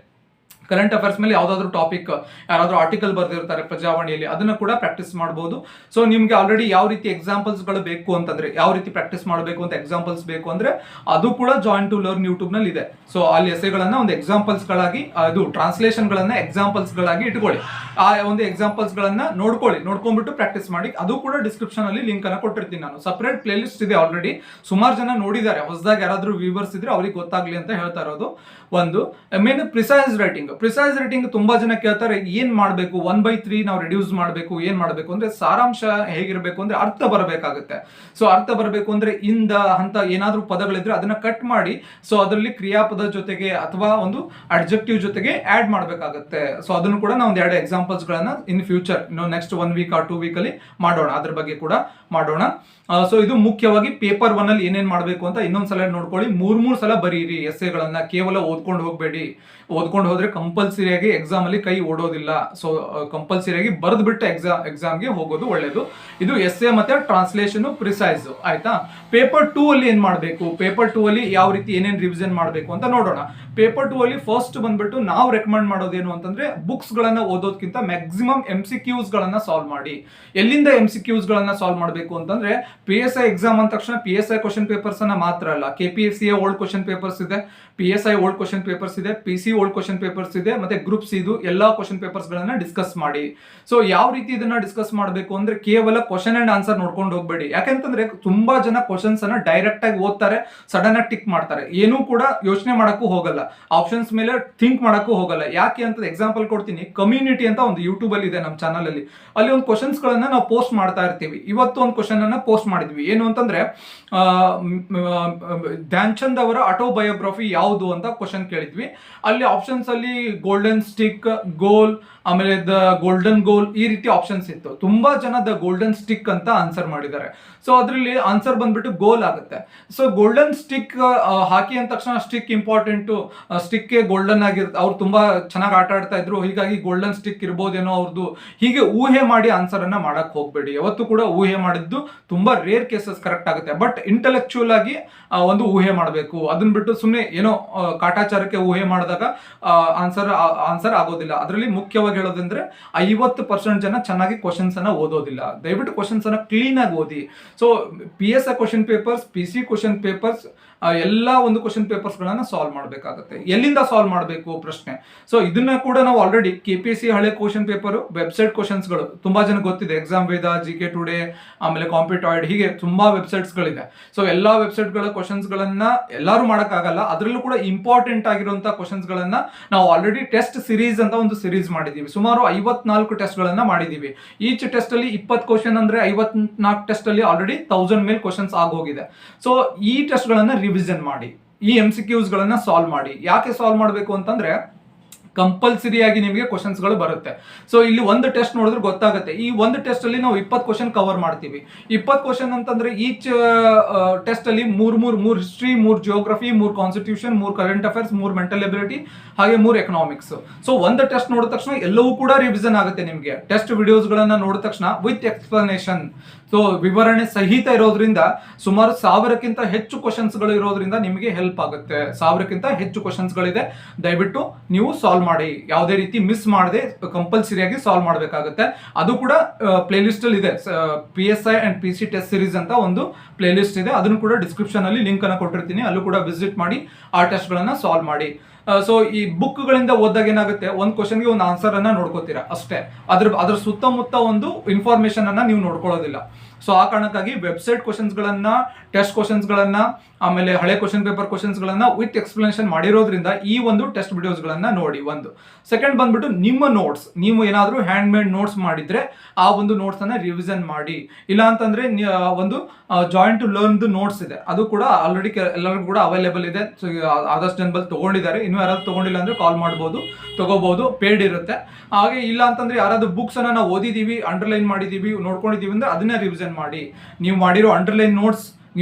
ಯಾವ್ದಾದ್ರು ಟಾಪಿಕ್, ಯಾರಾದ್ರೂ ಆರ್ಟಿಕಲ್ ಬರೆದಿರ್ತಾರೆ ಪ್ರಜಾವಾಣಿಯಲ್ಲಿ, ಅದನ್ನ ಕೂಡ ಪ್ರಾಕ್ಟೀಸ್ ಮಾಡಬಹುದು. ಸೊ ನಿಮ್ಗೆ ಆಲ್ರೆಡಿ ಯಾವ ರೀತಿ ಎಕ್ಸಾಂಪಲ್ಸ್ ಗಳು ಬೇಕು ಅಂತಂದ್ರೆ, ಯಾವ ರೀತಿ ಪ್ರಾಕ್ಟೀಸ್ ಮಾಡಬೇಕು ಅಂತ ಎಕ್ಸಾಂಪಲ್ಸ್ ಬೇಕು ಅಂದ್ರೆ, ಅದು ಕೂಡ ಜಾಯಿನ್ ಟು ಲರ್ನ್ ಯೂಟ್ಯೂಬ್ ನಲ್ಲಿ ಇದೆ. ಸೊ ಅಲ್ಲಿ ಎಸ್ಸೆಗಳನ್ನ ಒಂದು ಎಕ್ಸಾಂಪಲ್ಸ್ ಗಳಾಗಿ, ಅದು ಟ್ರಾನ್ಸ್ಲೇಷನ್ ಗಳನ್ನ ಎಕ್ಸಾಂಪಲ್ಸ್ ಗಳಾಗಿ ಇಟ್ಕೊಳ್ಳಿ. ಆ ಒಂದು ಎಕ್ಸಾಂಪಲ್ಸ್ ಗಳನ್ನ ನೋಡ್ಕೊಂಡ್ಬಿಟ್ಟು ಪ್ರಾಕ್ಟೀಸ್ ಮಾಡಿ. ಅದು ಕೂಡ ಡಿಸ್ಕ್ರಿಪ್ಷನ್ ಅಲ್ಲಿ ಲಿಂಕ್ ಅನ್ನ ಕೊಟ್ಟಿರ್ತೀನಿ ನಾನು. ಸಪರೇಟ್ ಪ್ಲೇ ಲಿಸ್ಟ್ ಇದೆ. ಆಲ್ರೆಡಿ ಸುಮಾರು ಜನ ನೋಡಿದ್ದಾರೆ. ಹೊಸದಾಗಿ ಯಾರಾದ್ರೂ ವ್ಯೂವರ್ಸ್ ಇದ್ರೆ ಅವ್ರಿಗೆ ಗೊತ್ತಾಗ್ಲಿ ಅಂತ ಹೇಳ್ತಾ ಇರೋದು. ಒಂದು ಮೇನ್ ಪ್ರಿಸೈಸ್ ರೈಟಿಂಗ್ ತುಂಬಾ ಜನ ಕೇಳ್ತಾರೆ, ಏನ್ ಮಾಡ್ಬೇಕು, 1/3 ನಾವು ರಿಡ್ಯೂಸ್ ಮಾಡ್ಬೇಕು, ಏನ್ ಮಾಡ್ಬೇಕು ಅಂದ್ರೆ, ಸಾರಾಂಶ ಹೇಗಿರ್ಬೇಕು ಅಂದ್ರೆ ಅರ್ಥ ಬರಬೇಕಾಗುತ್ತೆ. ಸೊ ಅರ್ಥ ಬರಬೇಕು ಅಂದ್ರೆ ಇಂದ ಅಂತ ಏನಾದ್ರೂ ಪದಗಳಿದ್ರೆ ಅದನ್ನ ಕಟ್ ಮಾಡಿ, ಸೊ ಅದರಲ್ಲಿ ಕ್ರಿಯಾಪದ ಜೊತೆಗೆ ಅಥವಾ ಒಂದು ಅಡ್ಜೆಕ್ಟಿವ್ ಜೊತೆಗೆ ಆಡ್ ಮಾಡ್ಬೇಕಾಗುತ್ತೆ. ಸೊ ಅದನ್ನು ಕೂಡ ನಾವು ಒಂದು 2 ಎಕ್ಸಾಂಪಲ್ಸ್ ಗಳನ್ನ in future next 1 week or 2 week ಅಲ್ಲಿ ಮಾಡೋಣ. ಅದ್ರ ಬಗ್ಗೆ ಕೂಡ ಮಾಡೋಣ. ಸೊ ಇದು ಮುಖ್ಯವಾಗಿ ಪೇಪರ್ 1 ಅಲ್ಲಿ ಏನೇನ್ ಮಾಡ್ಬೇಕು ಅಂತ ಇನ್ನೊಂದ್ಸಲ ನೋಡ್ಕೊಳ್ಳಿ. 3 ಸಲ ಬರೀರಿ ಎಸ್ಸೆಗಳನ್ನ. ಕೇವಲ ಓದ್ಕೊಂಡು ಹೋಗ್ಬೇಡಿ. ಓದ್ಕೊಂಡು ಹೋದ್ರೆ ಕಂಪಲ್ಸರಿಯಾಗಿ ಎಕ್ಸಾಮ್ ಅಲ್ಲಿ ಕೈ ಓಡೋದಿಲ್ಲ. ಸೊ ಕಂಪಲ್ಸರಿಯಾಗಿ ಬರೆದು ಬಿಟ್ಟು ಎಕ್ಸಾಮ್ಗೆ ಹೋಗೋದು ಒಳ್ಳೇದು. ಇದು ಎಸ್ಸೆ ಮತ್ತೆ ಟ್ರಾನ್ಸ್ಲೇಷನ್, ಪ್ರಿಸೈಸ್ ಆಯ್ತಾ. ಪೇಪರ್ 2 ಅಲ್ಲಿ ಏನ್ ಮಾಡ್ಬೇಕು, ಪೇಪರ್ 2 ಅಲ್ಲಿ ಯಾವ ರೀತಿ ಏನೇನ್ ರಿವಿಷನ್ ಮಾಡ್ಬೇಕು ಅಂತ ನೋಡೋಣ. ಪೇಪರ್ 2 ಅಲ್ಲಿ ಫಸ್ಟ್ ಬಂದ್ಬಿಟ್ಟು ನಾವು ರೆಕಮೆಂಡ್ ಮಾಡೋದೇನು ಅಂತಂದ್ರೆ, ಬುಕ್ಸ್ ಗಳನ್ನ ಓದೋದಕ್ಕಿಂತ ಮ್ಯಾಕ್ಸಿಮಮ್ MCQs ಗಳನ್ನ ಸಾಲ್ವ್ ಮಾಡಿ. ಎಲ್ಲಿಂದ MCQs ಗಳನ್ನ ಸಾಲ್ವ್ ಮಾಡಬೇಕು ಅಂತಂದ್ರೆ, PSI ಎಕ್ಸಾಮ್ ಅಂದ ತಕ್ಷಣ PSI ಕ್ವಶನ್ ಪೇಪರ್ಸ್ ಅನ್ನ ಮಾತ್ರ ಅಲ್ಲ, KPSC ಓಲ್ಡ್ ಕ್ವಶನ್ ಪೇಪರ್ಸ್ ಇದೆ, PSI ಓಲ್ಡ್ ಕ್ವಶನ್ ಪೇಪರ್ಸ್ ಇದೆ, PC ಓಲ್ಡ್ ಕ್ವಶನ್ ಪೇಪರ್ಸ್ ಇದೆ, ಮತ್ತೆ ಗ್ರೂಪ್ ಸಿ ಇದು ಎಲ್ಲಾ ಕ್ವಶನ್ ಪೇಪರ್ಸ್ ಗಳನ್ನ ಡಿಸ್ಕಸ್ ಮಾಡಿ. ಸೊ ಯಾವ ರೀತಿ ಇದನ್ನ ಡಿಸ್ಕಸ್ ಮಾಡಬೇಕು ಅಂದ್ರೆ, ಕೇವಲ ಕ್ವಶನ್ ಅಂಡ್ ಆನ್ಸರ್ ನೋಡ್ಕೊಂಡು ಹೋಗ್ಬೇಡಿ. ಯಾಕಂತಂದ್ರೆ ತುಂಬಾ ಜನ ಕ್ವಶನ್ಸ್ ಅನ್ನ ಡೈರೆಕ್ಟ್ ಆಗಿ ಓದ್ತಾರೆ, ಸಡನ್ ಆಗಿ ಟಿಕ್ ಮಾಡ್ತಾರೆ, ಏನೂ ಕೂಡ ಯೋಚನೆ ಮಾಡಕ್ಕೂ ಹೋಗಲ್ಲ, ಆಪ್ಷನ್ಸ್ ಮೇಲೆ ಥಿಂಕ್ ಮಾಡಕ್ಕೂ ಹೋಗಲ್ಲ. ಯಾಕೆ ಅಂತ ಎಕ್ಸಾಂಪಲ್ ಕೊಡ್ತೀನಿ. ಕಮ್ಯುನಿಟಿ ಅಂತ ಒಂದು ಯೂಟ್ಯೂಬ್ ಅಲ್ಲಿ ಇದೆ ನಮ್ಮ ಚಾನಲ್ ಅಲ್ಲಿ. ಅಲ್ಲಿ ಒಂದು ಕ್ವಶನ್ಸ್ ಗಳನ್ನ ನಾವು ಪೋಸ್ಟ್ ಮಾಡ್ತಾ ಇರ್ತೀವಿ. ಇವತ್ತು ಒಂದು ಕ್ವಶನ್ ಅನ್ನ ಪೋಸ್ಟ್ ಮಾಡಿದ್ವಿ. ಏನು ಅಂತಂದ್ರೆ, ಧ್ಯಾನ್ ಚಂದ್ ಅವರ ಆಟೋಬಯೋಗ್ರಫಿ ಯಾವುದು ಅಂತ ಕ್ವಶನ್ ಕೇಳಿದ್ವಿ. ಅಲ್ಲಿ ಆಪ್ಷನ್ಸ್ ಅಲ್ಲಿ ಗೋಲ್ಡನ್ ಸ್ಟಿಕ್, ಗೋಲ್, ಆಮೇಲೆ ದ ಗೋಲ್ಡನ್ ಗೋಲ್, ಈ ರೀತಿ ಆಪ್ಷನ್ಸ್ ಇತ್ತು. ತುಂಬಾ ಜನ ದ ಗೋಲ್ಡನ್ ಸ್ಟಿಕ್ ಅಂತ ಆನ್ಸರ್ ಮಾಡಿದ್ದಾರೆ. ಸೊ ಅದರಲ್ಲಿ ಆನ್ಸರ್ ಬಂದ್ಬಿಟ್ಟು ಗೋಲ್ ಆಗುತ್ತೆ. ಸೊ ಗೋಲ್ಡನ್ ಸ್ಟಿಕ್ ಹಾಕಿ ಅಂದ ತಕ್ಷಣ ಸ್ಟಿಕ್ ಇಂಪಾರ್ಟೆಂಟು, ಸ್ಟಿಕ್ ಗೋಲ್ಡನ್ ಆಗಿರುತ್ತೆ, ಅವ್ರು ತುಂಬಾ ಚೆನ್ನಾಗಿ ಆಟ ಆಡ್ತಾ ಇದ್ರು, ಹೀಗಾಗಿ ಗೋಲ್ಡನ್ ಸ್ಟಿಕ್ ಇರ್ಬೋದೇನೋ ಅವ್ರದ್ದು, ಹೀಗೆ ಊಹೆ ಮಾಡಿ ಆನ್ಸರ್ ಅನ್ನ ಮಾಡಕ್ ಹೋಗ್ಬೇಡಿ. ಯಾವತ್ತು ಕೂಡ ಊಹೆ ಮಾಡಿದ್ದು ತುಂಬಾ ರೇರ್ ಕೇಸಸ್ ಕರೆಕ್ಟ್ ಆಗುತ್ತೆ. ಬಟ್ ಇಂಟೆಲೆಕ್ಚುಯಲ್ ಆಗಿ ಒಂದು ಊಹೆ ಮಾಡಬೇಕು. ಅದನ್ನ ಬಿಟ್ಟು ಸುಮ್ಮನೆ ಏನೋ ಕಾಟಾಚಾರಕ್ಕೆ ಊಹೆ ಮಾಡಿದಾಗ ಆನ್ಸರ್ ಆಗೋದಿಲ್ಲ. ಅದರಲ್ಲಿ ಮುಖ್ಯವಾಗಿ ಹೇಳೋದಂದ್ರೆ 50% ಜನ ಚೆನ್ನಾಗಿ ಕ್ವಶನ್ಸ್ ಅನ್ನ ಓದೋದಿಲ್ಲ. ದಯವಿಟ್ಟು ಕ್ವಶನ್ಸ್ ಅನ್ನ ಕ್ಲೀನ್ ಆಗಿ ಓದಿ. So PSI question papers, PC question papers, ಎಲ್ಲ ಒಂದು ಕ್ವಶನ್ ಪೇಪರ್ಸ್ ಗಳನ್ನ ಸಾಲ್ವ್ ಮಾಡಬೇಕಾಗುತ್ತೆ. ಎಲ್ಲಿಂದ ಸಾಲ್ವ್ ಮಾಡಬೇಕು ಪ್ರಶ್ನೆ. ಸೊ ಇದನ್ನ ಕೂಡ ನಾವು ಆಲ್ರೆಡಿ KPSC ಹಳೆ ಕ್ವಶನ್ ಪೇಪರ್, ವೆಬ್ಸೈಟ್ ಕ್ವಶನ್ಸ್ ಗಳು ತುಂಬಾ ಜನ ಗೊತ್ತಿದೆ. ಎಕ್ಸಾಮ್ ವೇದ, GK ಟುಡೇ, ಆಮೇಲೆ ಕಾಂಪಿಟಾಯ್ಡ್, ಹೀಗೆ ತುಂಬಾ ವೆಬ್ಸೈಟ್ಸ್ ಗಳಿದೆ. ಸೊ ಎಲ್ಲಾ ವೆಬ್ಸೈಟ್ ಗಳ ಕ್ವಶನ್ಸ್ ಗಳನ್ನ ಎಲ್ಲರೂ ಮಾಡಕ್ಕಾಗಲ್ಲ. ಅದರಲ್ಲೂ ಕೂಡ ಇಂಪಾರ್ಟೆಂಟ್ ಆಗಿರುವಂತಹ ಕ್ವಶನ್ಸ್ ಗಳನ್ನ ನಾವು ಆಲ್ರೆಡಿ ಟೆಸ್ಟ್ ಸಿರೀಸ್ ಅಂತ ಒಂದು ಸಿರೀಸ್ ಮಾಡಿದೀವಿ. ಸುಮಾರು 54 ಟೆಸ್ಟ್ ಗಳನ್ನ ಮಾಡಿದೀವಿ. ಈಚ್ ಟೆಸ್ಟ್ ಅಲ್ಲಿ 20 ಕ್ವಶನ್ ಅಂದ್ರೆ 54 ಟೆಸ್ಟ್ ಅಲ್ಲಿ ಆಲ್ರೆಡಿ 1000 ಮೇಲೆ ಕ್ವಶನ್ಸ್ ಆಗೋಗಿದೆ. ಸೊ ಈ ಟೆಸ್ಟ್ ಗಳನ್ನ ರಿವಿಷನ್ ಮಾಡಿ, ಈ MCQs ಗಳನ್ನ ಸಾಲ್ವ್ ಮಾಡಿ. ಯಾಕೆ ಸಾಲ್ವ್ ಮಾಡಬೇಕು ಅಂತಂದ್ರೆ ಕಂಪಲ್ಸರಿ ಆಗಿ ನಿಮಗೆ ಕ್ವಶನ್ಸ್ ಗಳು ಬರುತ್ತೆ. ಸೊ ಇಲ್ಲಿ ಒಂದು ಟೆಸ್ಟ್ ನೋಡಿದ್ರೆ ಗೊತ್ತಾಗುತ್ತೆ. ಈ ಒಂದು ಟೆಸ್ಟ್ ಅಲ್ಲಿ ನಾವು 20 ಕ್ವಶನ್ ಕವರ್ ಮಾಡ್ತೀವಿ. 20 ಕ್ವಶನ್ ಅಂತಂದ್ರೆ ಈಚ್ ಟೆಸ್ಟ್ ಅಲ್ಲಿ ಮೂರ್ history, 3 geography, 3 constitution, 3 current affairs, 3 mental ability, ಹಾಗೆ 3 ಎಕನಾಮಿಕ್ಸ್. ಸೊ ಒಂದು ಟೆಸ್ಟ್ ನೋಡಿದ ತಕ್ಷಣ ಎಲ್ಲವೂ ಕೂಡ ರಿವಿಷನ್ ಆಗುತ್ತೆ ನಿಮಗೆ. ಟೆಸ್ಟ್ ವಿಡಿಯೋಸ್ ಗಳನ್ನ ನೋಡಿದ ತಕ್ಷಣ ವಿತ್ ಎಕ್ಸ್ಪ್ಲನೇಷನ್, ಸೊ ವಿವರಣೆ ಸಹಿತ ಇರೋದ್ರಿಂದ ಸುಮಾರು 1000ಕ್ಕಿಂತ ಹೆಚ್ಚು ಕ್ವಶನ್ಸ್ ಗಳು ಇರೋದ್ರಿಂದ ನಿಮಗೆ ಹೆಲ್ಪ್ ಆಗುತ್ತೆ. 1000ಕ್ಕಿಂತ ಹೆಚ್ಚು ಕ್ವಶನ್ಸ್ ಗಳಿದೆ. ದಯವಿಟ್ಟು ನೀವು ಸಾಲ್ವ್ ಮಾಡಿ, ಯಾವುದೇ ರೀತಿ ಮಿಸ್ ಮಾಡದೆ ಕಂಪಲ್ಸರಿ ಆಗಿ ಸಾಲ್ವ್ ಮಾಡಬೇಕಾಗುತ್ತೆ. ಅದು ಕೂಡ ಪ್ಲೇ ಲಿಸ್ಟ್ ಅಲ್ಲಿ ಇದೆ. PSI and PC test series ಅಂತ ಒಂದು ಪ್ಲೇ ಲಿಸ್ಟ್ ಇದೆ. ಅದನ್ನು ಕೂಡ ಡಿಸ್ಕ್ರಿಪ್ಷನ್ ಅಲ್ಲಿ ಲಿಂಕ್ ಅನ್ನ ಕೊಟ್ಟಿರ್ತೀನಿ. ಅಲ್ಲೂ ಕೂಡ ವಿಸಿಟ್ ಮಾಡಿ ಆ ಟೆಸ್ಟ್ ಗಳನ್ನ ಸಾಲ್ವ್ ಮಾಡಿ. ಸೊ ಈ ಬುಕ್ ಗಳಿಂದ ಓದಿದಾಗ ಏನಾಗುತ್ತೆ, ಒಂದು ಕ್ವಶನ್ಗೆ ಒಂದು ಆನ್ಸರ್ ಅನ್ನ ನೋಡ್ಕೋತೀರಾ ಅಷ್ಟೇ. ಅದ್ರ ಸುತ್ತಮುತ್ತ ಒಂದು ಇನ್ಫಾರ್ಮೇಶನ್ ಅನ್ನ ನೀವು ನೋಡ್ಕೊಳ್ಳೋದಿಲ್ಲ. ಸೊ ಆ ಕಾರಣಕ್ಕಾಗಿ ವೆಬ್ಸೈಟ್ ಕ್ವಶನ್ಸ್ ಗಳನ್ನ, ಟೆಸ್ಟ್ ಕ್ವಶನ್ಸ್ ಗಳನ್ನ, ಆಮೇಲೆ ಹಳೆ ಕ್ವಶನ್ ಪೇಪರ್ ಕ್ವಶನ್ಸ್ ಗಳನ್ನ ವಿತ್ ಎಕ್ಸ್ಪ್ಲನೇಷನ್ ಮಾಡಿರೋದ್ರಿಂದ ಈ ಒಂದು ಟೆಸ್ಟ್ ವಿಡಿಯೋಸ್ ಗಳನ್ನ ನೋಡಿ. ಒಂದು ಸೆಕೆಂಡ್ ಬಂದ್ಬಿಟ್ಟು ನಿಮ್ಮ ನೋಟ್ಸ್, ನೀವು ಏನಾದ್ರೂ ಹ್ಯಾಂಡ್ ಮೇಡ್ ನೋಟ್ಸ್ ಮಾಡಿದ್ರೆ ಆ ಒಂದು ನೋಟ್ಸ್ ಅನ್ನ ರಿವಿಷನ್ ಮಾಡಿ. ಇಲ್ಲ ಅಂತಂದ್ರೆ ಒಂದು ಜಾಯಿಂಟ್ ಟು ಲರ್ನ್ ನೋಟ್ಸ್ ಇದೆ, ಅದು ಕೂಡ ಆಲ್ರೆಡಿ ಎಲ್ಲರಿಗೂ ಕೂಡ ಅವೈಲೇಬಲ್ ಇದೆ. ಸೊ ಆದಷ್ಟು ಜನ ತಗೊಂಡಿದ್ದಾರೆ. ಇನ್ನು ಯಾರಾದ್ರೂ ತಗೊಂಡಿಲ್ಲ ಅಂದ್ರೆ ಕಾಲ್ ಮಾಡ್ಬೋದು, ತಗೋಬಹುದು, ಪೇಡ್ ಇರುತ್ತೆ. ಹಾಗೆ ಇಲ್ಲ ಅಂತಂದ್ರೆ ಯಾರಾದ್ರೂ ಬುಕ್ಸ್ ಅನ್ನ ನಾವು ಓದಿದೀವಿ, ಅಂಡರ್ಲೈನ್ ಮಾಡಿದೀವಿ, ನೋಡ್ಕೊಂಡಿದೀವಿ ಅಂದ್ರೆ ಅದನ್ನ ರಿವಿಷನ್ ಮಾಡಿ. ನೀವು ಮಾಡಿರೋ ಅಂಡರ್ಲೈನ್ ನೋಟ್ಸ್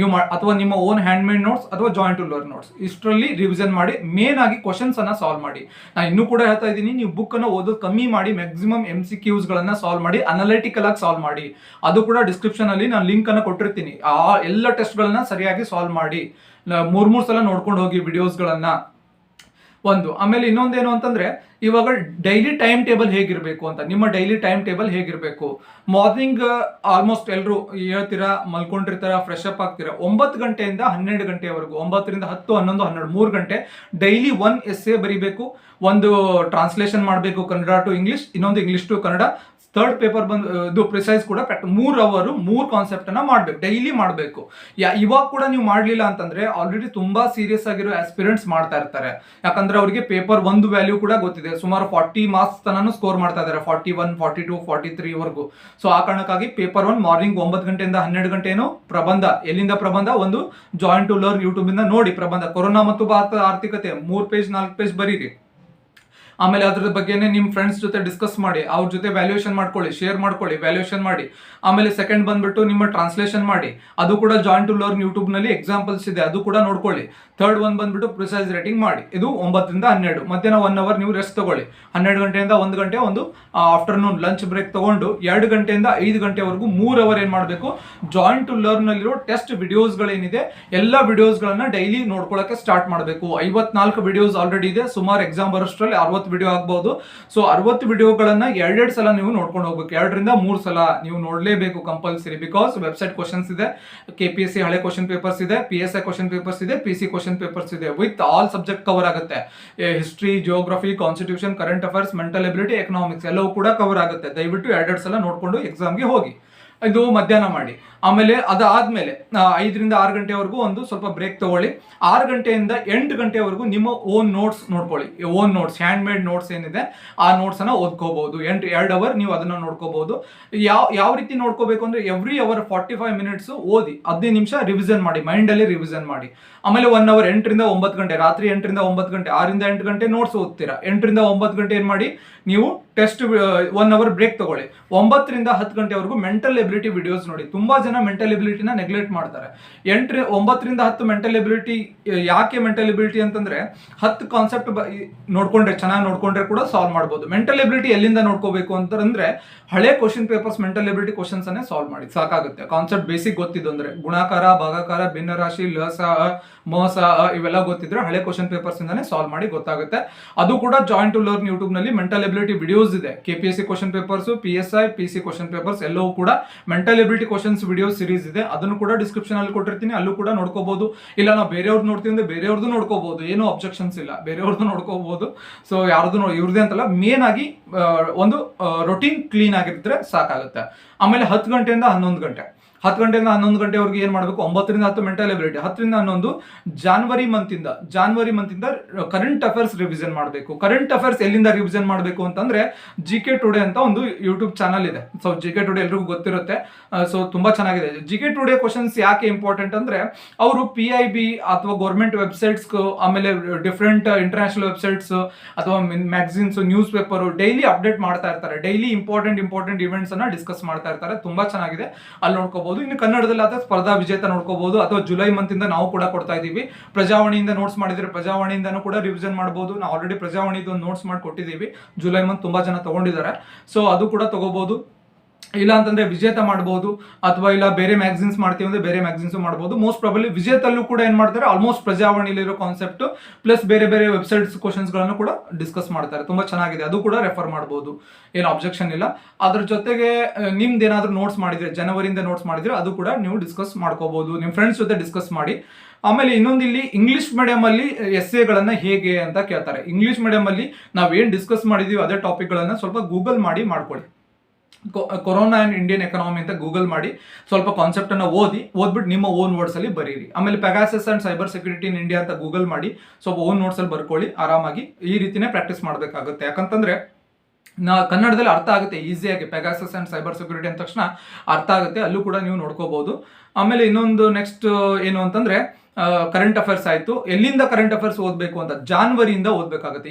ಅಥವಾ ನಿಮ್ಮ ಓನ್ ಹ್ಯಾಂಡ್ ಮೇಡ್ ನೋಟ್ಸ್ ಅಥವಾ ಜಾಯಿಂಟ್ ಟು ಲರ್ನ್ ನೋಟ್ಸ್, ಇಷ್ಟರಲ್ಲಿ ರಿವಿಷನ್ ಮಾಡಿ. ಮೇನ್ ಆಗಿ ಕ್ವಶನ್ಸ್ ಅನ್ನ ಸಾಲ್ವ್ ಮಾಡಿ. ನಾನು ಇನ್ನೂ ಕೂಡ ಹೇಳ್ತಾ ಇದ್ದೀನಿ, ನೀವು ಬುಕ್ ಅನ್ನ ಓದೋದು ಕಮ್ಮಿ ಮಾಡಿ, ಮ್ಯಾಕ್ಸಿಮಮ್ MCQs ಗಳನ್ನ ಸಾಲ್ವ್ ಮಾಡಿ, ಅನಲೈಟಿಕಲ್ ಆಗಿ ಸಾಲ್ವ್ ಮಾಡಿ. ಅದು ಕೂಡ ಡಿಸ್ಕ್ರಿಪ್ಷನ್ ಅಲ್ಲಿ ನಾನು ಲಿಂಕ್ ಅನ್ನ ಕೊಟ್ಟಿರ್ತೀನಿ. ಆ ಎಲ್ಲ ಟೆಸ್ಟ್ ಗಳನ್ನ ಸರಿಯಾಗಿ ಸಾಲ್ವ್ ಮಾಡಿ. 3 ಸಲ ನೋಡ್ಕೊಂಡು ಹೋಗಿ ವಿಡಿಯೋಸ್ ಗಳನ್ನ. ಒಂದು ಆಮೇಲೆ ಇನ್ನೊಂದೇನು ಅಂತಂದ್ರೆ, ಇವಾಗ ಡೈಲಿ ಟೈಮ್ ಟೇಬಲ್ ಹೇಗಿರಬೇಕು ಅಂತ. ನಿಮ್ಮ ಡೈಲಿ ಟೈಮ್ ಟೇಬಲ್ ಹೇಗಿರಬೇಕು? ಮಾರ್ನಿಂಗ್ ಆಲ್ಮೋಸ್ಟ್ ಎಲ್ಲರೂ ಹೇಳ್ತೀರಾ, ಮಲ್ಕೊಂಡಿರ್ತಾರ, ಫ್ರೆಶ್ ಅಪ್ ಆಗ್ತೀರಾ. 9 ಗಂಟೆಯಿಂದ 12 ಗಂಟೆವರೆಗೂ, 9ರಿಂದ 10, 11, 12, 3 ಗಂಟೆ ಡೈಲಿ 1 essay ಬರೀಬೇಕು. ಒಂದು ಟ್ರಾನ್ಸ್ಲೇಷನ್ ಮಾಡಬೇಕು ಕನ್ನಡ ಟು ಇಂಗ್ಲಿಷ್, ಇನ್ನೊಂದು English to Kannada. Third paper ಇದು ಪ್ರಿಸೈಸ್ ಕೂಡ 3 ಅವರ್ 3 ಕಾನ್ಸೆಪ್ಟ್ ಅನ್ನ ಮಾಡ್ಬೇಕು, ಡೈಲಿ ಮಾಡಬೇಕು. ಇವಾಗ ಕೂಡ ನೀವು ಮಾಡ್ಲಿಲ್ಲ ಅಂತಂದ್ರೆ ಆಲ್ರೆಡಿ ತುಂಬಾ ಸೀರಿಯಸ್ ಆಗಿರೋ ಆಸ್ಪಿರೆಂಟ್ಸ್ ಮಾಡ್ತಾ ಇರ್ತಾರೆ. ಯಾಕಂದ್ರೆ ಅವರಿಗೆ ಪೇಪರ್ 1 ವ್ಯಾಲ್ಯೂ ಕೂಡ ಗೊತ್ತಿದೆ. ಸುಮಾರು 40 ಮಾರ್ಕ್ಸ್ ತನಕ ಸ್ಕೋರ್ ಮಾಡ್ತಾ ಇದ್ದಾರೆ, 41, 42, 43 ವರೆಗೂ. ಸೊ ಆ ಕಾರಣಕ್ಕಾಗಿ ಪೇಪರ್ 1 ಮಾರ್ನಿಂಗ್ 9 ಗಂಟೆಯಿಂದ 12 ಗಂಟೆ ಏನು ಪ್ರಬಂಧ. ಎಲ್ಲಿಂದ ಪ್ರಬಂಧ? ಒಂದು ಜಾಯಿಂಟ್ ಟು ಲರ್ನ್ ಯೂಟ್ಯೂಬ್ ಇಂದ ನೋಡಿ ಪ್ರಬಂಧ. ಕೊರೋನಾ ಮತ್ತು ಭಾರತದ ಆರ್ಥಿಕತೆ 3 ಪೇಜ್ 4 ಪೇಜ್ ಬರೀರಿ. ಆಮೇಲೆ ಅದ್ರ ಬಗ್ಗೆನೇ ನಿಮ್ಮ ಫ್ರೆಂಡ್ಸ್ ಜೊತೆ ಡಿಸ್ಕಸ್ ಮಾಡಿ, ಅವ್ರ ಜೊತೆ ವ್ಯಾಲ್ಯೂಯೇಷನ್ ಮಾಡ್ಕೊಳ್ಳಿ, ಶೇರ್ ಮಾಡ್ಕೊಳ್ಳಿ, ವ್ಯಾಲ್ಯೂಯೇಷನ್ ಮಾಡಿ. ಆಮೇಲೆ ಸೆಕೆಂಡ್ ಬಂದ್ಬಿಟ್ಟು ನಿಮ್ಮ ಟ್ರಾನ್ಸ್ಲೇಷನ್ ಮಾಡಿ. ಅದು ಕೂಡ ಜಾಯಿಂಟ್ ಟು ಲರ್ನ್ ಯೂಟ್ಯೂಬ್ ನಲ್ಲಿ ಎಕ್ಸಾಂಪಲ್ಸ್ ಇದೆ, ಅದು ಕೂಡ ನೋಡ್ಕೊಳ್ಳಿ. ಥರ್ಡ್ ಒನ್ ಬಂದ್ಬಿಟ್ಟು ಪ್ರಿಸೈಸ್ ರೇಟಿಂಗ್ ಮಾಡಿ. ಇದು 9ರಿಂದ 12. ಮಧ್ಯಾಹ್ನ 1 ಅವರ್ ನೀವು ರೆಸ್ಟ್ ತಗೊಳ್ಳಿ. 12 ಗಂಟೆಯಿಂದ 1 ಗಂಟೆ ಒಂದು ಆಫ್ಟರ್ನೂನ್ ಲಂಚ್ ಬ್ರೇಕ್ ತಗೊಂಡು 2 ಗಂಟೆಯಿಂದ 5 ಗಂಟೆವರೆಗೂ 3 ಅವರ್ ಏನ್ ಮಾಡಬೇಕು, ಜಾಯಿಂಟ್ ಟು ಲರ್ನ್ ನಲ್ಲಿರೋ ಟೆಸ್ಟ್ ವಿಡಿಯೋಸ್ ಗಳೇನಿದೆ ಎಲ್ಲ ವಿಡಿಯೋಸ್ ಗಳನ್ನ ಡೈಲಿ ನೋಡ್ಕೊಳ್ಳಕ್ಕೆ ಸ್ಟಾರ್ಟ್ ಮಾಡಬೇಕು. 54 ವಿಡಿಯೋಸ್ ಆಲ್ರೆಡಿ ಇದೆ. ಸುಮಾರು ಎಕ್ಸಾಮ್ ಬರೋಷ್ಟರಲ್ಲಿ 60 ವಿಡಿಯೋ ಆಗ್ಬಹುದು. ಸೊ 60 ವಿಡಿಯೋಗಳನ್ನ 2 ಸಲ ನೀವು ನೋಡ್ಕೊಂಡು ಹೋಗ್ಬೇಕು. 2ರಿಂದ 3 ಸಲ ನೀವು ನೋಡ್ಲೇಬೇಕು ಕಂಪಲ್ಸರಿ. ಬಿಕಾಸ್ ವೆಬ್ಸೈಟ್ ಕ್ವಶನ್ಸ್ ಇದೆ, KPSC ಹಳೆ ಕ್ವಶನ್ ಪೇಪರ್ಸ್ ಇದೆ, PSI ಕ್ವಶನ್ ಪೇಪರ್ಸ್ ಇದೆ, PC ಕ್ವಶನ್ ಪೇಪರ್ಸ್ ಇದೆ. ವಿತ್ ಆಲ್ ಸಬ್ಜೆಕ್ಟ್ ಕವರ್ ಆಗುತ್ತೆ. History, geography, constitution, current affairs, mental ability, economics ಎಲ್ಲವೂ ಕೂಡ ಕವರ್ ಆಗುತ್ತೆ. ದಯವಿಟ್ಟು 2 ಸಲ ನೋಡ್ಕೊಂಡು ಎಕ್ಸಾಮ್ಗೆ ಹೋಗಿ. ಇದು ಮಧ್ಯಾಹ್ನ ಮಾಡಿ. ಆಮೇಲೆ ಅದಾದ್ಮೇಲೆ 5ರಿಂದ 6 ಗಂಟೆವರೆಗೂ ಒಂದು ಸ್ವಲ್ಪ ಬ್ರೇಕ್ ತಗೊಳ್ಳಿ. 6 ಗಂಟೆಯಿಂದ 8 ಗಂಟೆವರೆಗೂ ನಿಮ್ಮ ಓನ್ ನೋಟ್ಸ್ ನೋಡ್ಕೊಳ್ಳಿ. Own notes, hand made notes ಏನಿದೆ ಆ ನೋಟ್ಸ್ ಅನ್ನ ಓದ್ಕೋಬಹುದು. 2 ಅವರ್ ನೀವು ಅದನ್ನ ನೋಡ್ಕೋಬಹುದು. ಯಾವ ರೀತಿ ನೋಡ್ಕೋಬೇಕು ಅಂದ್ರೆ ಎವ್ರಿ ಅವರ್ 45 ಮಿನಿಟ್ಸ್ ಓದಿ, 15 ನಿಮಿಷ ರಿವಿಷನ್ ಮಾಡಿ, ಮೈಂಡ್ ಅಲ್ಲಿ ರಿವಿಷನ್ ಮಾಡಿ. ಆಮೇಲೆ 1 ಅವರ್ 8ರಿಂದ 9 ಗಂಟೆ, ರಾತ್ರಿ 8ರಿಂದ 9 ಗಂಟೆ, 6ರಿಂದ 8 ಗಂಟೆ ನೋಟ್ಸ್ ಓದ್ತೀರಾ. 8ರಿಂದ 9 ಗಂಟೆ ಏನ್ ಮಾಡಿ, ನೀವು ಟೆಸ್ಟ್ 1 ಅವರ್ ಬ್ರೇಕ್ ತಗೊಳ್ಳಿ. 9 ರಿಂದ 10 ಗಂಟೆವರೆಗೂ ಮೆಂಟಲ್ ಎಬಿಲಿಟಿ ವಿಡಿಯೋಸ್ ನೋಡಿ. ತುಂಬಾ ಜನ ಮೆಂಟಲ್ ಎಬಿಲಿಟಿನ ನೆಗ್ಲೆಕ್ಟ್ ಮಾಡ್ತಾರೆ. 9 ರಿಂದ 10 ಮೆಂಟಲ್ ಎಬಿಲಿಟಿ. ಯಾಕೆ ಮೆಂಟಲ್ ಎಬಿಲಿಟಿ ಅಂತಂದ್ರೆ 10 ಕಾನ್ಸೆಪ್ಟ್ ನೋಡ್ಕೊಂಡ್ರೆ, ಚೆನ್ನಾಗಿ ನೋಡ್ಕೊಂಡ್ರೆ ಕೂಡ ಸಾಲ್ವ್ ಮಾಡ್ಬೋದು. ಮೆಂಟಲ್ ಎಬಿಲಿಟಿ ಎಲ್ಲಿಂದ ನೋಡ್ಕೋಬೇಕು ಅಂತಂದ್ರೆ ಹಳೆ question papers mental ability questions ಅನ್ನೇ ಸಾಲ್ವ್ ಮಾಡಿ ಸಾಕಾಗುತ್ತೆ. ಕಾನ್ಸೆಪ್ಟ್ ಬೇಸಿಕ್ ಗೊತ್ತಿದ್ದು ಅಂದ್ರೆ ಗುಣಾಕಾರ, ಭಾಗಾಕಾರ, ಭಿನ್ನರಾಶಿ, ಲಸ, ಮೋಸ ಇವೆಲ್ಲ ಗೊತ್ತಿದ್ರೆ ಹಳೆ ಕ್ವಶನ್ ಪೇಪರ್ಸ್ ಇಂದಾನೆ ಸಾಲ್ವ್ ಮಾಡಿ ಗೊತ್ತಾಗುತ್ತೆ. ಅದು ಕೂಡ ಜಾಯಿನ್ ಟು ಲರ್ನ್ ಯೂಟ್ಯೂಬ್ ನಲ್ಲಿ ಮೆಂಟಲ್ ಎಬಿಲಿಟಿ ವಿಡಿಯೋಸ್ ಇದೆ. KPSC question papers, PSI, PC question papers ಎಲ್ಲವೂ ಕೂಡ mental ability questions video series ಇದೆ. ಅದನ್ನು ಕೂಡ ಡಿಸ್ಕ್ರಿಪ್ಷನ್ ಅಲ್ಲಿ ಕೊಟ್ಟಿರ್ತೀನಿ, ಅಲ್ಲೂ ಕೂಡ ನೋಡ್ಕೋಬಹುದು. ಇಲ್ಲ ನಾವು ಬೇರೆಯವ್ರದ್ದು ನೋಡ್ತೀವಿ ಅಂದ್ರೆ ಬೇರೆಯವ್ರದ್ದು ನೋಡ್ಕೋಬಹುದು, ಏನು ಅಬ್ಜೆಕ್ಷನ್ಸ್ ಇಲ್ಲ, ಬೇರೆಯವ್ರದ್ದು ನೋಡ್ಕೋಬಹುದು. ಸೊ ಯಾರ್ದು ಇವ್ರದೇ ಅಂತಲ್ಲ, ಮೇನ್ ಆಗಿ ಒಂದು ರೊಟೀನ್ ಕ್ಲೀನ್ ಆಗಿದ್ರೆ ಸಾಕಾಗುತ್ತೆ. ಆಮೇಲೆ 10 ಗಂಟೆಯಿಂದ 11 ಗಂಟೆ 10 ಗಂಟೆಯಿಂದ 11 ಗಂಟೆವರೆಗೆ ಏನ್ ಮಾಡಬೇಕು? 9 ರಿಂದ 10 ಮೆಂಟಲ್ ಎಬಿಲಿಟಿ, 10 ರಿಂದ 11 ಜಾನ್ವರಿ ಮಂತಿಂದ ಕರೆಂಟ್ ಅಫೇರ್ಸ್ ರಿವಿಷನ್ ಮಾಡಬೇಕು. ಕರೆಂಟ್ ಅಫೇರ್ಸ್ ಎಲ್ಲಿಂದ ರಿವಿಷನ್ ಮಾಡಬೇಕು ಅಂತಂದ್ರೆ GK ಟುಡೇ ಅಂತ ಒಂದು ಯೂಟ್ಯೂಬ್ ಚಾನಲ್ ಇದೆ. ಸೊ GK ಟುಡೇ ಎಲ್ರಿಗೂ ಗೊತ್ತಿರುತ್ತೆ. ಸೊ ತುಂಬಾ ಚೆನ್ನಾಗಿದೆ. GK ಟುಡೇ ಕ್ವಶನ್ಸ್ ಯಾಕೆ ಇಂಪಾರ್ಟೆಂಟ್ ಅಂದ್ರೆ ಅವರು PIB ಅಥವಾ ಗೌರ್ಮೆಂಟ್ ವೆಬ್ಸೈಟ್ಸ್, ಆಮೇಲೆ ಡಿಫ್ರೆಂಟ್ ಇಂಟರ್ನ್ಯಾಷನಲ್ ವೆಬ್ಸೈಟ್ಸ್ ಅಥವಾ magazines, news paper daily update ಮಾಡ್ತಾ ಇರ್ತಾರೆ. ಡೈಲಿ ಇಂಪಾರ್ಟೆಂಟ್ ಇವೆಂಟ್ಸ್ ಅನ್ನ ಡಿಸ್ಕಸ್ ಮಾಡ್ತಾ ಇರ್ತಾರೆ. ತುಂಬಾ ಚೆನ್ನಾಗಿದೆ, ಅಲ್ಲಿ ನೋಡ್ಕೋಬಹುದು. ಇನ್ನು ಕನ್ನಡದಲ್ಲಿ ಆದ್ರೆ ಸ್ಪರ್ಧಾ ವಿಜೇತ ನೋಡ್ಕೋಬಹುದು. ಅಥವಾ ಜುಲೈ ಮಂತ್ ಇಂದ ನಾವು ಕೂಡ ಕೊಡ್ತಾ ಇದೀವಿ. ಪ್ರಜಾವಾಣಿಯಿಂದ ನೋಟ್ಸ್ ಮಾಡಿದ್ರೆ ಪ್ರಜಾವಾಣಿಯಿಂದನೂ ಕೂಡ ರಿವಿಷನ್ ಮಾಡಬಹುದು. ನಾವು ಆಲ್ರೆಡಿ ಪ್ರಜಾವಾಣಿದು ಒಂದು ನೋಟ್ಸ್ ಮಾಡಿ ಕೊಟ್ಟಿದ್ದೀವಿ. ಜುಲೈ ಮಂತ್ ತುಂಬಾ ಜನ ತಗೊಂಡಿದ್ದಾರೆ. ಸೊ ಅದು ಕೂಡ ತಗೋಬಹುದು. ಇಲ್ಲ ಅಂತಂದ್ರೆ ವಿಜೇತ ಮಾಡಬಹುದು, ಅಥವಾ ಇಲ್ಲ ಬೇರೆ ಮ್ಯಾಗಝಿನ್ಸ್ ಮಾಡ್ತೀವಿ ಅಂದ್ರೆ ಬೇರೆ ಮ್ಯಾಗಝಿನ್ಸ್ ಮಾಡಬಹುದು. ಮೋಸ್ಟ್ ಪ್ರಾಬಲಿ ವಿಜೇತಲ್ಲೂ ಕೂಡ ಏನ್ ಮಾಡ್ತಾರೆ, ಆಲ್ಮೋಸ್ಟ್ ಪ್ರಜಾವಾಣಿಲಿರೋ ಕಾನ್ಸೆಪ್ಟ್ ಪ್ಲಸ್ ಬೇರೆ ಬೇರೆ ವೆಬ್ಸೈಟ್ಸ್ ಕ್ವಶನ್ಸ್ ಗಳನ್ನು ಕೂಡ ಡಿಸ್ಕಸ್ ಮಾಡ್ತಾರೆ. ತುಂಬಾ ಚೆನ್ನಾಗಿದೆ, ಅದು ಕೂಡ ರೆಫರ್ ಮಾಡಬಹುದು, ಏನು ಅಬ್ಜೆಕ್ಷನ್ ಇಲ್ಲ. ಅದ್ರ ಜೊತೆಗೆ ನಿಮ್ದು ಏನಾದ್ರೂ ನೋಟ್ಸ್ ಮಾಡಿದ್ರೆ, ಜನವರಿಯಿಂದ ನೋಟ್ಸ್ ಮಾಡಿದ್ರೆ ಅದು ಕೂಡ ನೀವು ಡಿಸ್ಕಸ್ ಮಾಡ್ಕೋಬಹುದು, ನಿಮ್ ಫ್ರೆಂಡ್ಸ್ ಜೊತೆ ಡಿಸ್ಕಸ್ ಮಾಡಿ. ಆಮೇಲೆ ಇನ್ನೊಂದು, ಇಲ್ಲಿ ಇಂಗ್ಲಿಷ್ ಮೀಡಿಯಂ ಅಲ್ಲಿ ಎಸ್ಸೆಗಳನ್ನ ಹೇಗೆ ಅಂತ ಕೇಳ್ತಾರೆ. ಇಂಗ್ಲಿಷ್ ಮೀಡಿಯಂ ಅಲ್ಲಿ ನಾವೇನ್ ಡಿಸ್ಕಸ್ ಮಾಡಿದೀವಿ ಅದೇ ಟಾಪಿಕ್ ಗಳನ್ನ ಸ್ವಲ್ಪ ಗೂಗಲ್ ಮಾಡಿ ಮಾಡ್ಕೊಳ್ಳಿ. ಕೊರೋನಾ ಅಂಡ್ ಇಂಡಿಯನ್ ಎಕನಾಮಿ ಅಂತ ಗೂಗಲ್ ಮಾಡಿ ಸ್ವಲ್ಪ ಕಾನ್ಸೆಪ್ಟ್ ಅನ್ನ ಓದ್ಬಿಟ್ಟು ನಿಮ್ಮ ಓನ್ ವರ್ಡ್ಸ್ ಅಲ್ಲಿ ಬರೀರಿ. ಆಮೇಲೆ Pegasus and cyber security in India ಅಂತ ಗೂಗಲ್ ಮಾಡಿ ಸ್ವಲ್ಪ ಓನ್ ನೋಟ್ಸ್ ಅಲ್ಲಿ ಬರ್ಕೊಳ್ಳಿ ಆರಾಮಾಗಿ. ಈ ರೀತಿನೇ ಪ್ರಾಕ್ಟೀಸ್ ಮಾಡಬೇಕಾಗುತ್ತೆ. ಯಾಕಂತಂದ್ರೆ ಕನ್ನಡದಲ್ಲಿ ಅರ್ಥ ಆಗುತ್ತೆ ಈಸಿಯಾಗಿ. ಪೆಗಾಸಸ್ ಅಂಡ್ ಸೈಬರ್ ಸೆಕ್ಯೂರಿಟಿ ಅಂದ ತಕ್ಷಣ ಅರ್ಥ ಆಗುತ್ತೆ, ಅಲ್ಲೂ ಕೂಡ ನೀವು ನೋಡ್ಕೋಬಹುದು. ಆಮೇಲೆ ಇನ್ನೊಂದು ನೆಕ್ಸ್ಟ್ ಏನು ಅಂತಂದ್ರೆ ಕರೆಂಟ್ ಅಫೇರ್ಸ್ ಆಯ್ತು. ಎಲ್ಲಿಂದ ಕರೆಂಟ್ ಅಫೇರ್ಸ್ ಓದಬೇಕು ಅಂತ ಜಾನ್ವರಿಯಿಂದ ಓದಬೇಕಾಗುತ್ತೆ.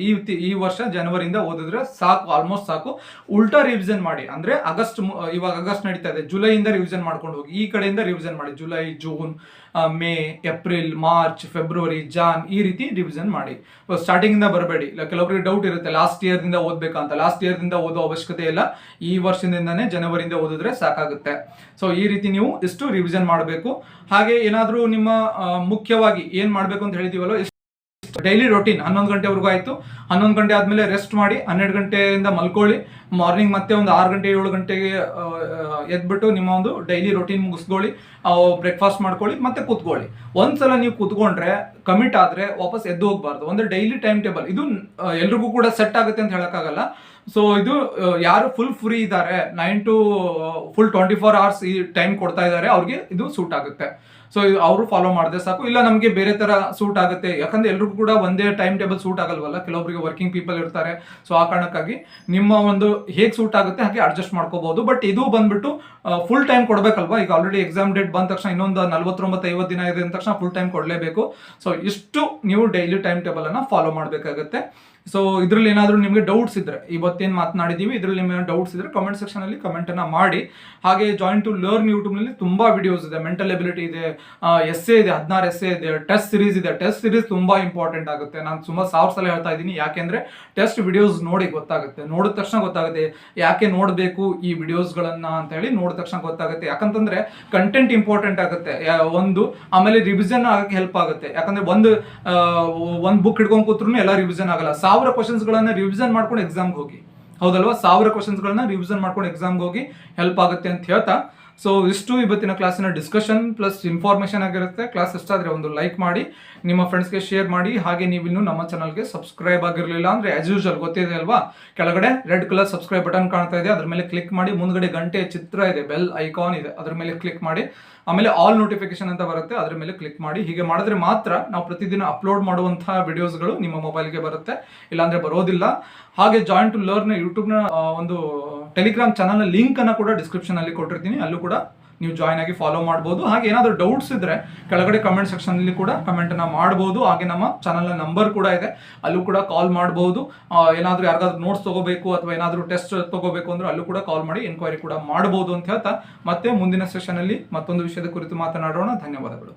ಈ ವರ್ಷ ಜನವರಿಯಿಂದ ಓದಿದ್ರೆ ಸಾಕು, ಆಲ್ಮೋಸ್ಟ್ ಸಾಕು. ಉಲ್ಟಾ ರಿವಿಷನ್ ಮಾಡಿ, ಅಂದ್ರೆ ಇವಾಗ ಆಗಸ್ಟ್ ನಡೀತಾ ಇದೆ, ಜುಲೈಯಿಂದ ರಿವಿಷನ್ ಮಾಡ್ಕೊಂಡು ಹೋಗಿ. ಈ ಕಡೆಯಿಂದ ರಿವಿಷನ್ ಮಾಡಿ, July, June, May, April, March, February, Jan, ಈ ರೀತಿ ರಿವಿಷನ್ ಮಾಡಿ. ಸ್ಟಾರ್ಟಿಂಗ್ ಇಂದ ಬರಬೇಡಿ. ಕೆಲವರಿಗೆ ಡೌಟ್ ಇರುತ್ತೆ ಲಾಸ್ಟ್ ಇಯರ್ ದಿಂದ ಓದ್ಬೇಕಂತ. ಲಾಸ್ಟ್ ಇಯರ್ ದಿಂದ ಓದೋ ಅವಶ್ಯಕತೆ ಇಲ್ಲ, ಈ ವರ್ಷದಿಂದಾನೇ ಜನವರಿಯಿಂದ ಓದಿದ್ರೆ ಸಾಕಾಗುತ್ತೆ. ಸೊ ಈ ರೀತಿ ನೀವು ಇಷ್ಟು ರಿವಿಷನ್ ಮಾಡಬೇಕು. ಹಾಗೆ ಏನಾದ್ರೂ ನಿಮ್ಮ ಮುಖ್ಯವಾಗಿ ಏನ್ ಮಾಡ್ಬೇಕು ಅಂತ ಹೇಳಿದೀವಲ್ಲ, ಡೈಲಿ ರೊಟೀನ್ 11 ಗಂಟೆವರೆಗೂ ಆಯ್ತು. 11 ಗಂಟೆ ಆದ್ಮೇಲೆ ರೆಸ್ಟ್ ಮಾಡಿ, 12 ಗಂಟೆಯಿಂದ ಮಲ್ಕೊಳ್ಳಿ. ಮಾರ್ನಿಂಗ್ ಮತ್ತೆ ಒಂದು 6 ಗಂಟೆ 7 ಗಂಟೆಗೆ ಎದ್ಬಿಟ್ಟು ನಿಮ್ಮ ಒಂದು ಡೈಲಿ ರೊಟೀನ್ ಮುಗಿಸ್ಕೊಳ್ಳಿ. ಬ್ರೇಕ್ಫಾಸ್ಟ್ ಮಾಡ್ಕೊಳ್ಳಿ, ಮತ್ತೆ ಕೂತ್ಕೊಳ್ಳಿ. ಒಂದ್ಸಲ ನೀವು ಕೂತ್ಕೊಂಡ್ರೆ, ಕಮಿಟ್ ಆದ್ರೆ ವಾಪಸ್ ಎದ್ದು ಹೋಗ್ಬಾರ್ದು. ಒಂದು ಡೈಲಿ ಟೈಮ್ ಟೇಬಲ್ ಇದು ಎಲ್ರಿಗೂ ಕೂಡ ಸೆಟ್ ಆಗುತ್ತೆ ಅಂತ ಹೇಳಕ್ಕಾಗಲ್ಲ. ಸೊ ಇದು ಯಾರು ಫುಲ್ ಫ್ರೀ ಇದ್ದಾರೆ, 9 to ಫುಲ್ 24 hours ಈ ಟೈಮ್ ಕೊಡ್ತಾ ಇದ್ದಾರೆ, ಅವ್ರಿಗೆ ಇದು ಸೂಟ್ ಆಗುತ್ತೆ. ಸೊ ಅವರು ಫಾಲೋ ಮಾಡಿದ್ರೆ ಸಾಕು. ಇಲ್ಲ ನಮಗೆ ಬೇರೆ ತರ ಸೂಟ್ ಆಗುತ್ತೆ, ಯಾಕಂದ್ರೆ ಎಲ್ರಿಗೂ ಕೂಡ ಒಂದೇ ಟೈಮ್ ಟೇಬಲ್ ಸೂಟ್ ಆಗಲ್ವಲ್ಲ, ಕೆಲವೊಬ್ಬರಿಗೆ ವರ್ಕಿಂಗ್ ಪೀಪಲ್ ಇರ್ತಾರೆ. ಸೊ ಆ ಕಾರಣಕ್ಕಾಗಿ ನಿಮ್ಮ ಒಂದು ಹೇಗೆ ಸೂಟ್ ಆಗುತ್ತೆ ಹಾಗೆ ಅಡ್ಜಸ್ಟ್ ಮಾಡ್ಕೋಬಹುದು. ಬಟ್ ಇದು ಬಂದ್ಬಿಟ್ಟು ಫುಲ್ ಟೈಮ್ ಕೊಡ್ಬೇಕಲ್ವಾ. ಈಗ ಆಲ್ರೆಡಿ ಎಕ್ಸಾಮ್ ಡೇಟ್ ಬಂದ ತಕ್ಷಣ ಇನ್ನೊಂದು 49-50 ದಿನ ಇದೆ ಅಂದ ತಕ್ಷಣ ಫುಲ್ ಟೈಮ್ ಕೊಡಲೇಬೇಕು. ಸೊ ಇಷ್ಟು ನೀವು ಡೈಲಿ ಟೈಮ್ ಟೇಬಲ್ ಅನ್ನ ಫಾಲೋ ಮಾಡಬೇಕಾಗುತ್ತೆ. ಸೊ ಇದ್ರಲ್ಲಿ ಏನಾದರೂ ನಿಮಗೆ ಡೌಟ್ಸ್ ಇದ್ರೆ, ಇವತ್ತೇನು ಮಾತನಾಡಿದೀವಿ ಇದರಲ್ಲಿ ನಿಮಗೆ ಡೌಟ್ಸ್ ಇದ್ರೆ ಕಮೆಂಟ್ ಸೆಕ್ಷನ್ ಅಲ್ಲಿ ಕಮೆಂಟ್ ಅನ್ನ ಮಾಡಿ. ಹಾಗೆ ಜಾಯಿನ್ ಟು ಲರ್ನ್ ಯೂಟ್ಯೂಬ್ ನಲ್ಲಿ ತುಂಬಾ ವಿಡಿಯೋಸ್ ಇದೆ, ಮೆಂಟಲ್ ಎಬಿಲಿಟಿ ಇದೆ, ಎಸ್ಸೆ ಇದೆ, 16 ಎಸ್ಸೆ ಇದೆ, ಟೆಸ್ಟ್ ಸಿರೀಸ್ ಇದೆ. ಟೆಸ್ಟ್ ಸಿರೀಸ್ ತುಂಬಾ ಇಂಪಾರ್ಟೆಂಟ್ ಆಗುತ್ತೆ. ನಾನು ತುಂಬಾ 1000 ಸಲ ಹೇಳ್ತಾ ಇದ್ದೀನಿ, ಯಾಕೆಂದ್ರೆ ಟೆಸ್ಟ್ ವಿಡಿಯೋಸ್ ನೋಡಿ ಗೊತ್ತಾಗುತ್ತೆ, ನೋಡಿದ ತಕ್ಷಣ ಗೊತ್ತಾಗುತ್ತೆ ಯಾಕೆ ನೋಡಬೇಕು ಈ ವಿಡಿಯೋಸ್ ಗಳನ್ನ ಅಂತ ಹೇಳಿ. ನೋಡಿದ ತಕ್ಷಣ ಗೊತ್ತಾಗುತ್ತೆ, ಯಾಕಂತಂದ್ರೆ ಕಂಟೆಂಟ್ ಇಂಪಾರ್ಟೆಂಟ್ ಆಗುತ್ತೆ ಒಂದು. ಆಮೇಲೆ ರಿವಿಷನ್ ಆಗಕ್ಕೆ ಹೆಲ್ಪ್ ಆಗುತ್ತೆ, ಯಾಕಂದ್ರೆ ಒಂದು ಬುಕ್ ಹಿಡ್ಕೊಂಡು ಕೂತ್ರು ಎಲ್ಲ ರಿವಿಷನ್ ಆಗಲ್ಲ. 1000 ಕ್ವಶನ್ಸ್ ಗಳನ್ನ ರಿವಿಷನ್ ಮಾಡ್ಕೊಂಡು ಎಕ್ಸಾಮ್ಗೆ ಹೋಗಿ, ಹೌದಲ್ವಾ? 1000 ಕ್ವಶನ್ಸ್ ಗಳನ್ನ ರಿವಿಷನ್ ಮಾಡ್ಕೊಂಡು ಎಕ್ಸಾಮ್ಗೆ ಹೋಗಿ ಹೆಲ್ಪ್ ಆಗುತ್ತೆ ಅಂತ ಹೇಳ್ತಾ, ಸೊ ಇಷ್ಟು ಇವತ್ತಿನ ಕ್ಲಾಸಿನ ಡಿಸ್ಕಷನ್ ಪ್ಲಸ್ ಇನ್ಫಾರ್ಮೇಶನ್ ಆಗಿರುತ್ತೆ. ಕ್ಲಾಸ್ ಇಷ್ಟ ಆದ್ರೆ ಒಂದು ಲೈಕ್ ಮಾಡಿ, ನಿಮ್ಮ ಫ್ರೆಂಡ್ಸ್ಗೆ ಶೇರ್ ಮಾಡಿ. ಹಾಗೆ ನೀವಿನ್ನು ನಮ್ಮ ಚಾನಲ್ಗೆ ಸಬ್ಸ್ಕ್ರೈಬ್ ಆಗಿರಲಿಲ್ಲ ಅಂದ್ರೆ ಆಸ್ ಯೂಶುವಲ್ ಗೊತ್ತಿದೆ ಅಲ್ವಾ, ಕೆಳಗಡೆ ರೆಡ್ ಕಲರ್ ಸಬ್ಸ್ಕ್ರೈಬ್ ಬಟನ್ ಕಾಣ್ತಾ ಇದೆ, ಅದ್ರ ಮೇಲೆ ಕ್ಲಿಕ್ ಮಾಡಿ. ಮುಂದ್ಗಡೆ ಗಂಟೆ ಚಿತ್ರ ಇದೆ, ಬೆಲ್ ಐಕಾನ್ ಇದೆ, ಅದ್ರ ಮೇಲೆ ಕ್ಲಿಕ್ ಮಾಡಿ. ಆಮೇಲೆ ಆಲ್ ನೋಟಿಫಿಕೇಶನ್ ಅಂತ ಬರುತ್ತೆ, ಅದ್ರ ಮೇಲೆ ಕ್ಲಿಕ್ ಮಾಡಿ. ಹೀಗೆ ಮಾಡಿದ್ರೆ ಮಾತ್ರ ನಾವು ಪ್ರತಿದಿನ ಅಪ್ಲೋಡ್ ಮಾಡುವಂತಹ ವಿಡಿಯೋಸ್ಗಳು ನಿಮ್ಮ ಮೊಬೈಲ್ಗೆ ಬರುತ್ತೆ, ಇಲ್ಲಾಂದ್ರೆ ಬರೋದಿಲ್ಲ. ಹಾಗೆ ಜಾಯಿನ್ ಟು ಲರ್ನ್ ಯೂಟ್ಯೂಬ್ನ ಒಂದು ಟೆಲಿಗ್ರಾಮ್ ಚಾನಲ್ನ ಲಿಂಕ್ ಅನ್ನ ಕೂಡ ಡಿಸ್ಕ್ರಿಪ್ಷನ್ ಅಲ್ಲಿ ಕೊಟ್ಟಿರ್ತೀನಿ, ಅಲ್ಲೂ ಕೂಡ ನೀವು ಜಾಯ್ನ್ ಆಗಿ ಫಾಲೋ ಮಾಡ್ಬೋದು. ಹಾಗೆ ಏನಾದರೂ ಡೌಟ್ಸ್ ಇದ್ರೆ ಕೆಳಗಡೆ ಕಮೆಂಟ್ ಸೆಕ್ಷನಲ್ಲಿ ಕೂಡ ಕಮೆಂಟನ್ನು ಮಾಡ್ಬೋದು. ಹಾಗೆ ನಮ್ಮ ಚಾನಲ್ನ ನಂಬರ್ ಕೂಡ ಇದೆ, ಅಲ್ಲೂ ಕೂಡ ಕಾಲ್ ಮಾಡ್ಬೋದು. ಏನಾದರೂ ಯಾರಿಗಾದ್ರೂ ನೋಟ್ಸ್ ತಗೋಬೇಕು ಅಥವಾ ಏನಾದರೂ ಟೆಸ್ಟ್ ತಗೋಬೇಕು ಅಂದ್ರೆ ಅಲ್ಲೂ ಕೂಡ ಕಾಲ್ ಮಾಡಿ ಎನ್ಕ್ವೈರಿ ಕೂಡ ಮಾಡ್ಬೋದು ಅಂತ ಹೇಳ್ತಾ ಮತ್ತೆ ಮುಂದಿನ ಸೆಷನಲ್ಲಿ ಮತ್ತೊಂದು ವಿಷಯದ ಕುರಿತು ಮಾತನಾಡೋಣ. ಧನ್ಯವಾದಗಳು.